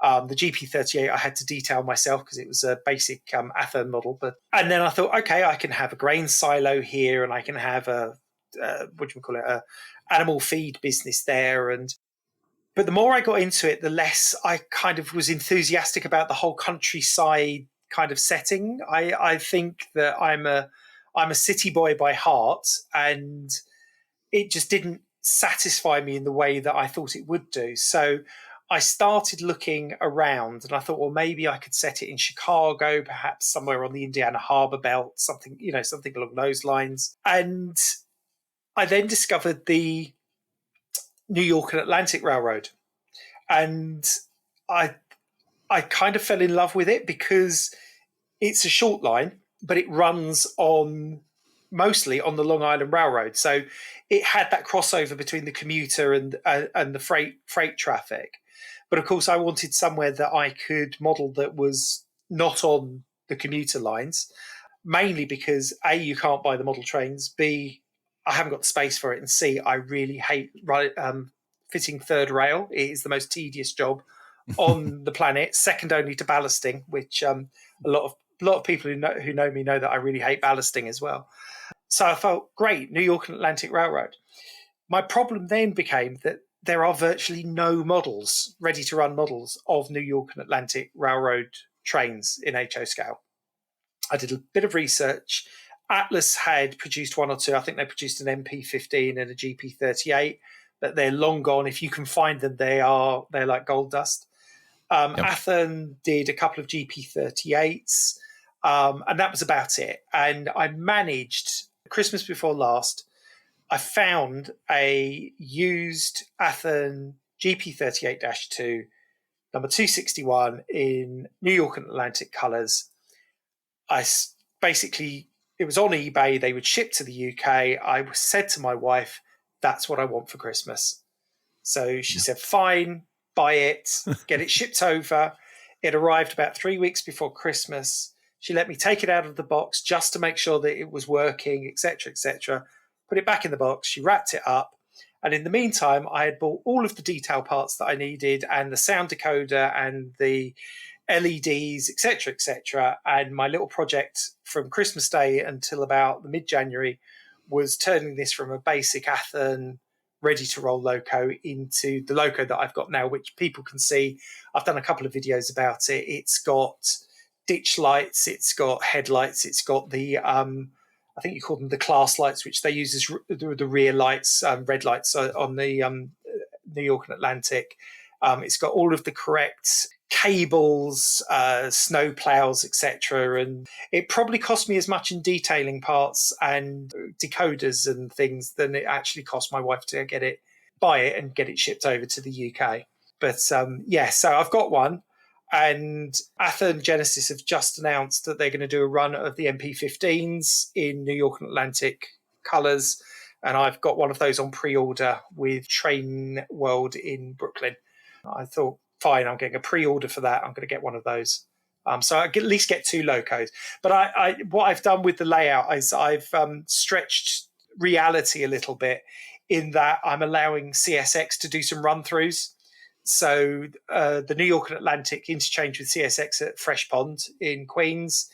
The GP38 I had to detail myself because it was a basic Athern model. And then I thought, okay, I can have a grain silo here, and I can have a animal feed business there. But the more I got into it, the less I kind of was enthusiastic about the whole countryside kind of setting. I think that I'm a city boy by heart, and it just didn't satisfy me in the way that I thought it would do. So I started looking around, and I thought, well, maybe I could set it in Chicago, perhaps somewhere on the Indiana Harbor Belt, something along those lines. And I then discovered the New York and Atlantic Railroad, and I kind of fell in love with it because it's a short line, but it runs on mostly on the Long Island Railroad. So it had that crossover between the commuter and the freight traffic. But of course, I wanted somewhere that I could model that was not on the commuter lines, mainly because A, you can't buy the model trains, B, I haven't got the space for it, and C, I really hate fitting third rail. It is the most tedious job on the planet, second only to ballasting, which a lot of people who know me know that I really hate ballasting as well. So I felt, great, New York and Atlantic Railroad. My problem then became that there are virtually no models, ready-to-run models of New York and Atlantic Railroad trains in HO scale. I did a bit of research. Atlas had produced one or two. I think they produced an MP15 and a GP38, but they're long gone. If you can find them, they're like gold dust. Athern did a couple of GP38s, and that was about it. And I managed, Christmas before last, I found a used Athern GP38-2, number 261 in New York and Atlantic colours. It was on eBay. They would ship to the UK. I said to my wife, that's what I want for Christmas. So she said, fine, buy it, get it shipped over. It arrived about 3 weeks before Christmas. She let me take it out of the box just to make sure that it was working, etc., etc. Put it back in the box. She wrapped it up. And in the meantime, I had bought all of the detail parts that I needed and the sound decoder and the LEDs, etc., etc. And my little project from Christmas Day until about the mid-January was turning this from a basic Athern ready-to-roll loco into the loco that I've got now, which people can see. I've done a couple of videos about it. It's got ditch lights, it's got headlights, it's got the I think you call them the class lights, which they use as the rear lights, red lights on the New York and Atlantic. It's got all of the correct cables, snow plows, etc. And it probably cost me as much in detailing parts and decoders and things than it actually cost my wife to buy it and get it shipped over to the UK. But so I've got one. And Athern Genesis have just announced that they're going to do a run of the MP15s in New York and Atlantic colours. And I've got one of those on pre-order with Train World in Brooklyn. I thought, fine, I'm getting a pre-order for that. I'm going to get one of those. So I at least get two locos. But what I've done with the layout is I've stretched reality a little bit in that I'm allowing CSX to do some run-throughs. So the New York and Atlantic interchange with CSX at Fresh Pond in Queens.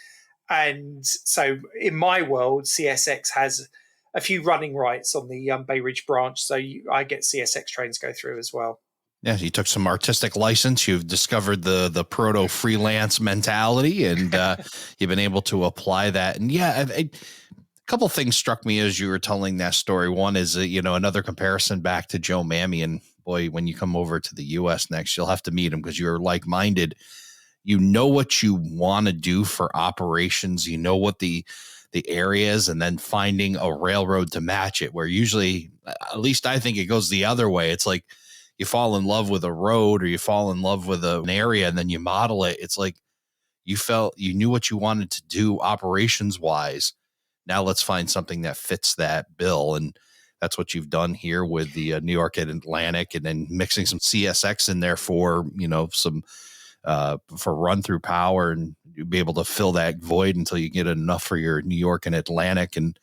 And so in my world, CSX has a few running rights on the Bay Ridge branch. So I get CSX trains go through as well. Yeah, you took some artistic license. You've discovered the proto freelance mentality, and you've been able to apply that. And a couple of things struck me as you were telling that story. One is, another comparison back to Joe Mammy. And boy, when you come over to the U.S. next, you'll have to meet him because you're like-minded. You know what you want to do for operations. You know what the areas, and then finding a railroad to match it, where usually, at least I think it goes the other way. It's like you fall in love with a road or you fall in love with an area and then you model it. It's like you knew what you wanted to do operations wise. Now let's find something that fits that bill. And that's what you've done here with the New York and Atlantic, and then mixing some CSX in there for, some for run through power, and you'll be able to fill that void until you get enough for your New York and Atlantic. And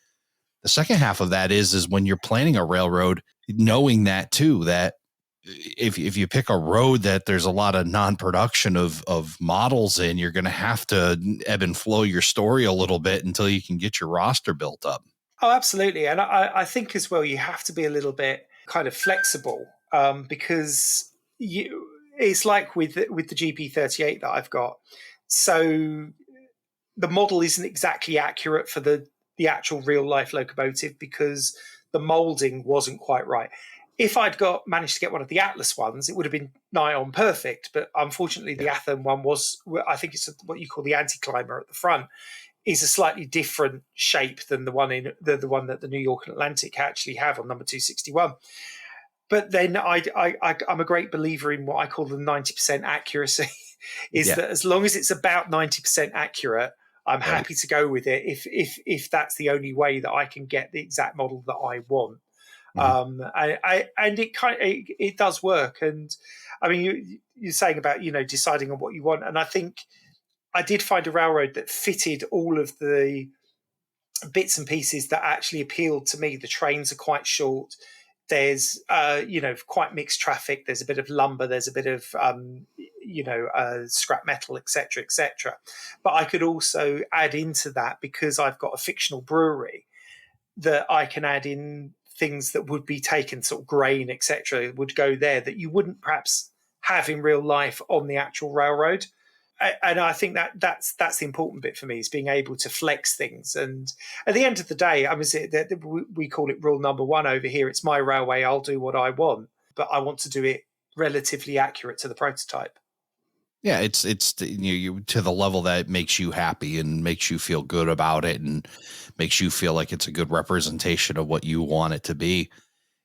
the second half of that is when you're planning a railroad, knowing that too, that if you pick a road that there's a lot of non-production of models in, you're going to have to ebb and flow your story a little bit until you can get your roster built up. Oh, absolutely. And I think as well, you have to be a little bit kind of flexible because it's like with the GP38 that I've got. So the model isn't exactly accurate for the actual real life locomotive because the molding wasn't quite right. If I'd managed to get one of the Atlas ones, it would have been nigh on perfect. But unfortunately, the Athern one was, I think it's what you call the anti-climber at the front, is a slightly different shape than the one the one that the New York and Atlantic actually have on number 261. But then I'm a great believer in what I call the 90% accuracy, that as long as it's about 90% accurate, I'm Right. happy to go with it if that's the only way that I can get the exact model that I want. And it does work. And I mean, you're saying about deciding on what you want, and I think I did find a railroad that fitted all of the bits and pieces that actually appealed to me. The trains are quite short. There's quite mixed traffic. There's a bit of lumber. There's a bit of scrap metal, etc., etc. But I could also add into that, because I've got a fictional brewery, that I can add in things that would be taken, sort of grain, etc., would go there that you wouldn't perhaps have in real life on the actual railroad. And I think that's the important bit for me, is being able to flex things. And at the end of the day, I mean, we call it rule number one over here. It's my railway. I'll do what I want, but I want to do it relatively accurate to the prototype. Yeah, it's you to the level that makes you happy and makes you feel good about it and makes you feel like it's a good representation of what you want it to be.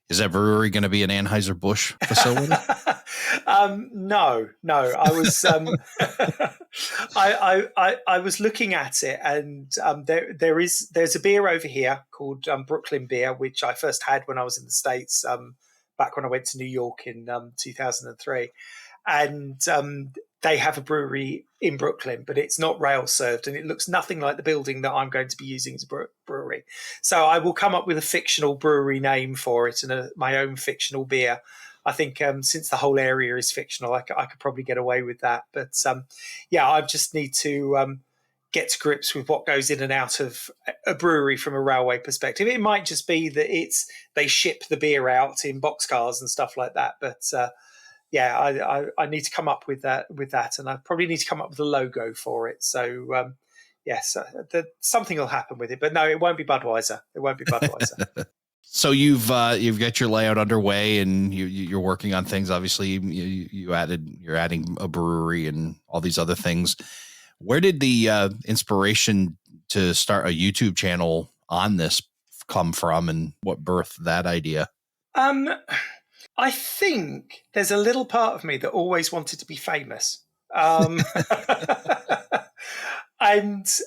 Is that brewery going to be an Anheuser-Busch facility? No. I was I was looking at it, and there's a beer over here called Brooklyn Beer, which I first had when I was in the States, back when I went to New York in 2003, and they have a brewery in Brooklyn, but it's not rail served, and it looks nothing like the building that I'm going to be using as a brewery. So I will come up with a fictional brewery name for it and my own fictional beer. I think since the whole area is fictional, I could probably get away with that. But I just need to get to grips with what goes in and out of a brewery from a railway perspective. It might just be that they ship the beer out in boxcars and stuff like that. But I need to come up with that, and I probably need to come up with a logo for it. So yes, something will happen with it. But no, it won't be Budweiser. It won't be Budweiser. So you've got your layout underway, and you're working on things. Obviously, you're adding a brewery and all these other things. Where did the inspiration to start a YouTube channel on this come from, and what birthed that idea? I think there's a little part of me that always wanted to be famous. And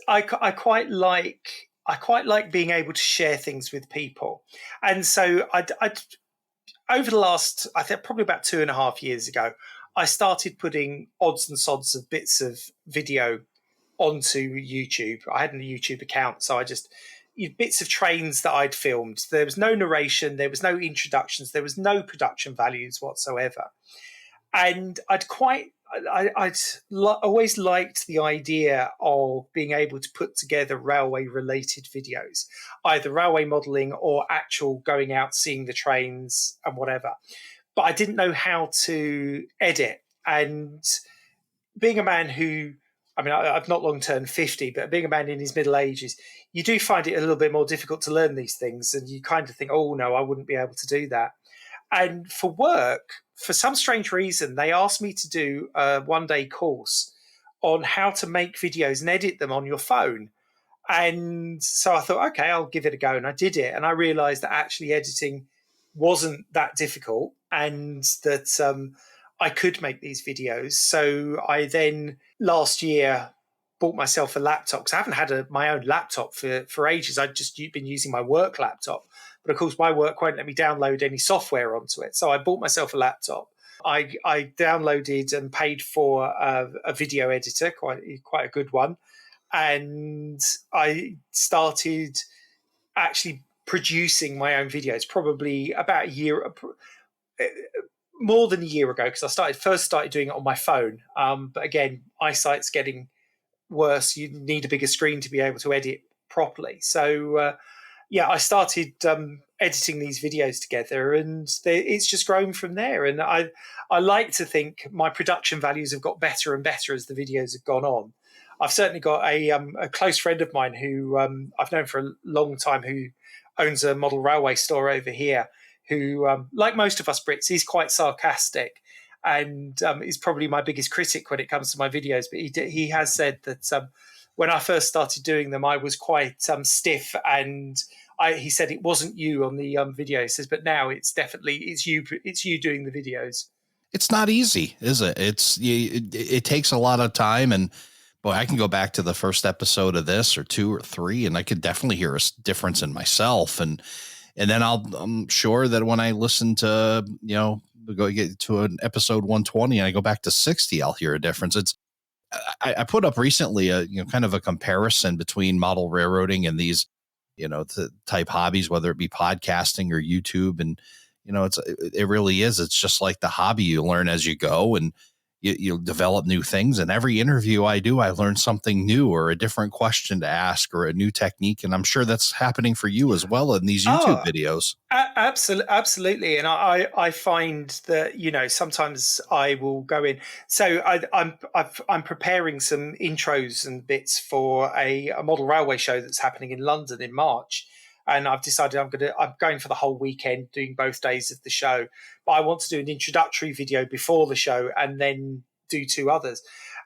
I quite like being able to share things with people. And so I over the last, I think probably about 2.5 years ago, I started putting odds and sods of bits of video onto YouTube. I had a YouTube account, so I just bits of trains that I'd filmed. There was no narration, there was no introductions, there was no production values whatsoever. And always liked the idea of being able to put together railway related videos, either railway modeling or actual going out, seeing the trains and whatever. But I didn't know how to edit. And being a man who, I mean, I've not long turned 50, but being a man in his middle ages, you do find it a little bit more difficult to learn these things. And you kind of think, oh, no, I wouldn't be able to do that. And for work, for some strange reason, they asked me to do a one-day course on how to make videos and edit them on your phone. And so I thought, okay, I'll give it a go. And I did it. And I realized that actually editing wasn't that difficult, and that I could make these videos. So I then last year bought myself a laptop, because I haven't had my own laptop for ages. I've just been using my work laptop. But of course, my work won't let me download any software onto it. So I bought myself a laptop. I downloaded and paid for a video editor, quite a good one. And I started actually producing my own videos probably about more than a year ago, because I first started doing it on my phone. But again, eyesight's getting worse. You need a bigger screen to be able to edit properly. So I started editing these videos together, and it's just grown from there. And I like to think my production values have got better and better as the videos have gone on. I've certainly got a close friend of mine who I've known for a long time, who owns a model railway store over here, who, like most of us Brits, is quite sarcastic and is probably my biggest critic when it comes to my videos. But he has said that when I first started doing them, I was quite stiff, and he said it wasn't you on the video. He says, but now it's you doing the videos. It's not easy, is it? It takes a lot of time, and Boy, I can go back to the first episode of this or two or three, and I could definitely hear a difference in myself. And then I'm sure that when I listen to, go get to an episode 120 and I go back to 60, I'll hear a difference. I put up recently kind of a comparison between model railroading and these, type hobbies, whether it be podcasting or YouTube. And, it really is. It's just like the hobby. You learn as you go, and you'll develop new things. And every interview I do, I learn something new or a different question to ask or a new technique. And I'm sure that's happening for you as well in these YouTube videos. Absolutely. And I find that, sometimes I will go in. So I'm preparing some intros and bits for a model railway show that's happening in London in March. And I've decided I'm going for the whole weekend, doing both days of the show. But I want to do an introductory video before the show and then do two others.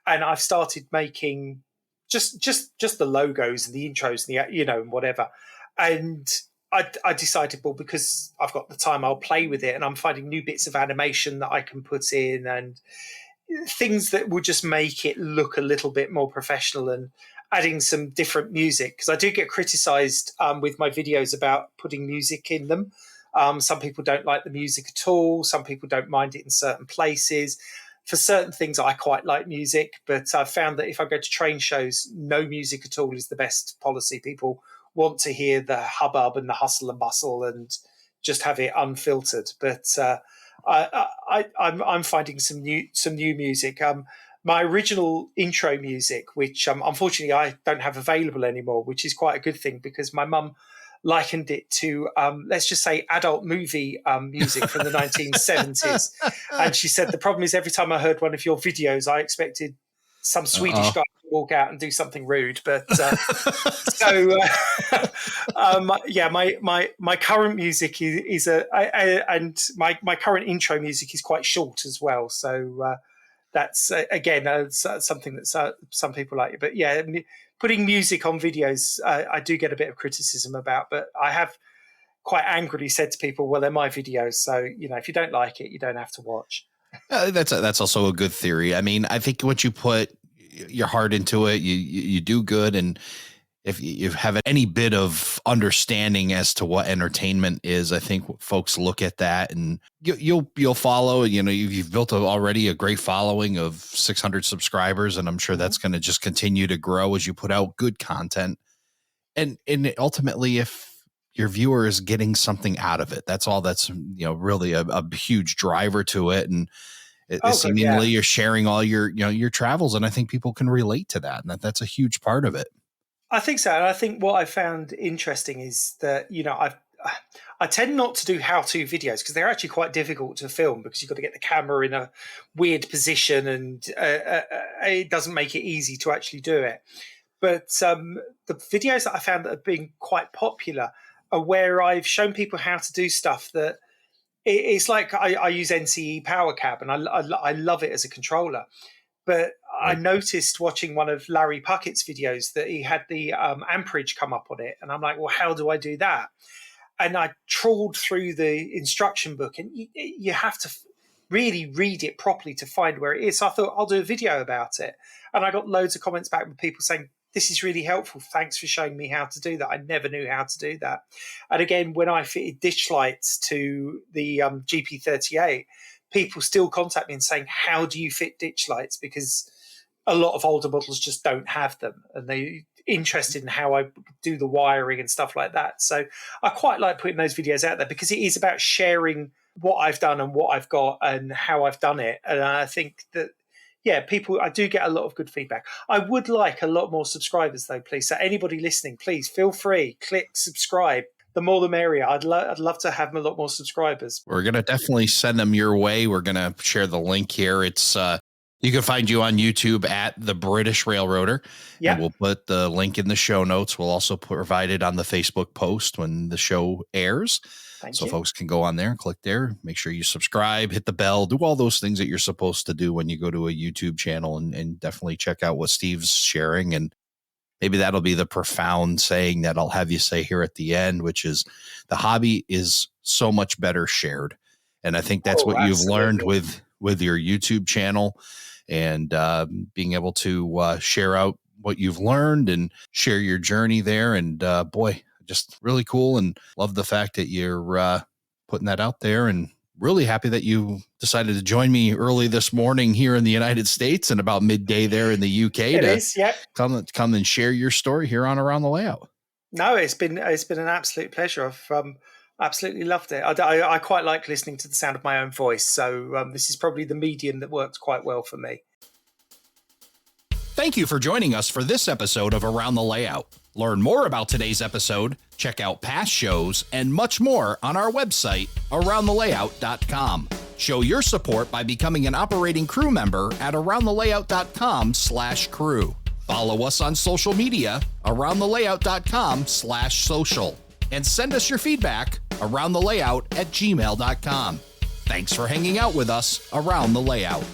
And I've started making just the logos and the intros and and whatever. And I decided, well, because I've got the time, I'll play with it. And I'm finding new bits of animation that I can put in and things that will just make it look a little bit more professional, and adding some different music, because I do get criticized with my videos about putting music in them. Some people don't like the music at all. Some people don't mind it in certain places. For certain things, I quite like music, but I've found that if I go to train shows, no music at all is the best policy. People want to hear the hubbub and the hustle and bustle and just have it unfiltered. But I'm finding some new music. My original intro music, which unfortunately I don't have available anymore, which is quite a good thing because my mum likened it to, let's just say, adult movie music from the 1970s. And she said, the problem is every time I heard one of your videos, I expected some Swedish guy to walk out and do something rude. But my current music and my current intro music is quite short as well. So that's again something that some people like. But yeah, putting music on videos, I do get a bit of criticism about. But I have quite angrily said to people, "Well, they're my videos, so if you don't like it, you don't have to watch." That's also a good theory. I mean, I think once you put your heart into it, you do good, and if you have any bit of understanding as to what entertainment is, I think folks look at that and you'll follow. You've built already a great following of 600 subscribers, and I'm sure that's going to just continue to grow as you put out good content. And ultimately, if your viewer is getting something out of it, that's all. That's really a huge driver to it. And seemingly you're sharing all your travels, and I think people can relate to that, and that's a huge part of it. I think so. And I think what I found interesting is that, I tend not to do how-to videos because they're actually quite difficult to film because you've got to get the camera in a weird position, and it doesn't make it easy to actually do it. But the videos that I found that have been quite popular are where I've shown people how to do stuff that it's like I use NCE Power Cab, and I love it as a controller. But I noticed watching one of Larry Puckett's videos that he had the amperage come up on it. And I'm like, well, how do I do that? And I trawled through the instruction book, and you have to really read it properly to find where it is. So I thought I'll do a video about it. And I got loads of comments back with people saying, this is really helpful. Thanks for showing me how to do that. I never knew how to do that. And again, when I fitted ditch lights to the GP38, people still contact me and saying, how do you fit ditch lights? Because a lot of older models just don't have them, and they're interested in how I do the wiring and stuff like that. So I quite like putting those videos out there because it is about sharing what I've done and what I've got and how I've done it. And I think that, I do get a lot of good feedback. I would like a lot more subscribers though, please. So anybody listening, please feel free, click subscribe. The more the merrier. I'd love to have a lot more subscribers. We're going to definitely send them your way. We're going to share the link here. It's you can find you on YouTube at The British Railroader. Yeah. And we'll put the link in the show notes. We'll also provide it on the Facebook post when the show airs. Thank you. Folks can go on there and click there. Make sure you subscribe, hit the bell, do all those things that you're supposed to do when you go to a YouTube channel, and definitely check out what Steve's sharing. And maybe that'll be the profound saying that I'll have you say here at the end, which is the hobby is so much better shared. And I think that's what you've learned with your YouTube channel. and being able to share out what you've learned and share your journey there. And boy, just really cool, and love the fact that you're putting that out there, and really happy that you decided to join me early this morning here in the United States and about midday there in the UK come and share your story here on Around the Layout. No, it's been an absolute pleasure. I've absolutely loved it. I quite like listening to the sound of my own voice, so this is probably the medium that works quite well for me. Thank you for joining us for this episode of Around the Layout. Learn more about today's episode, check out past shows, and much more on our website, aroundthelayout.com. Show your support by becoming an operating crew member at aroundthelayout.com/crew. Follow us on social media, aroundthelayout.com/social. And send us your feedback, aroundthelayout@gmail.com. Thanks for hanging out with us around the layout.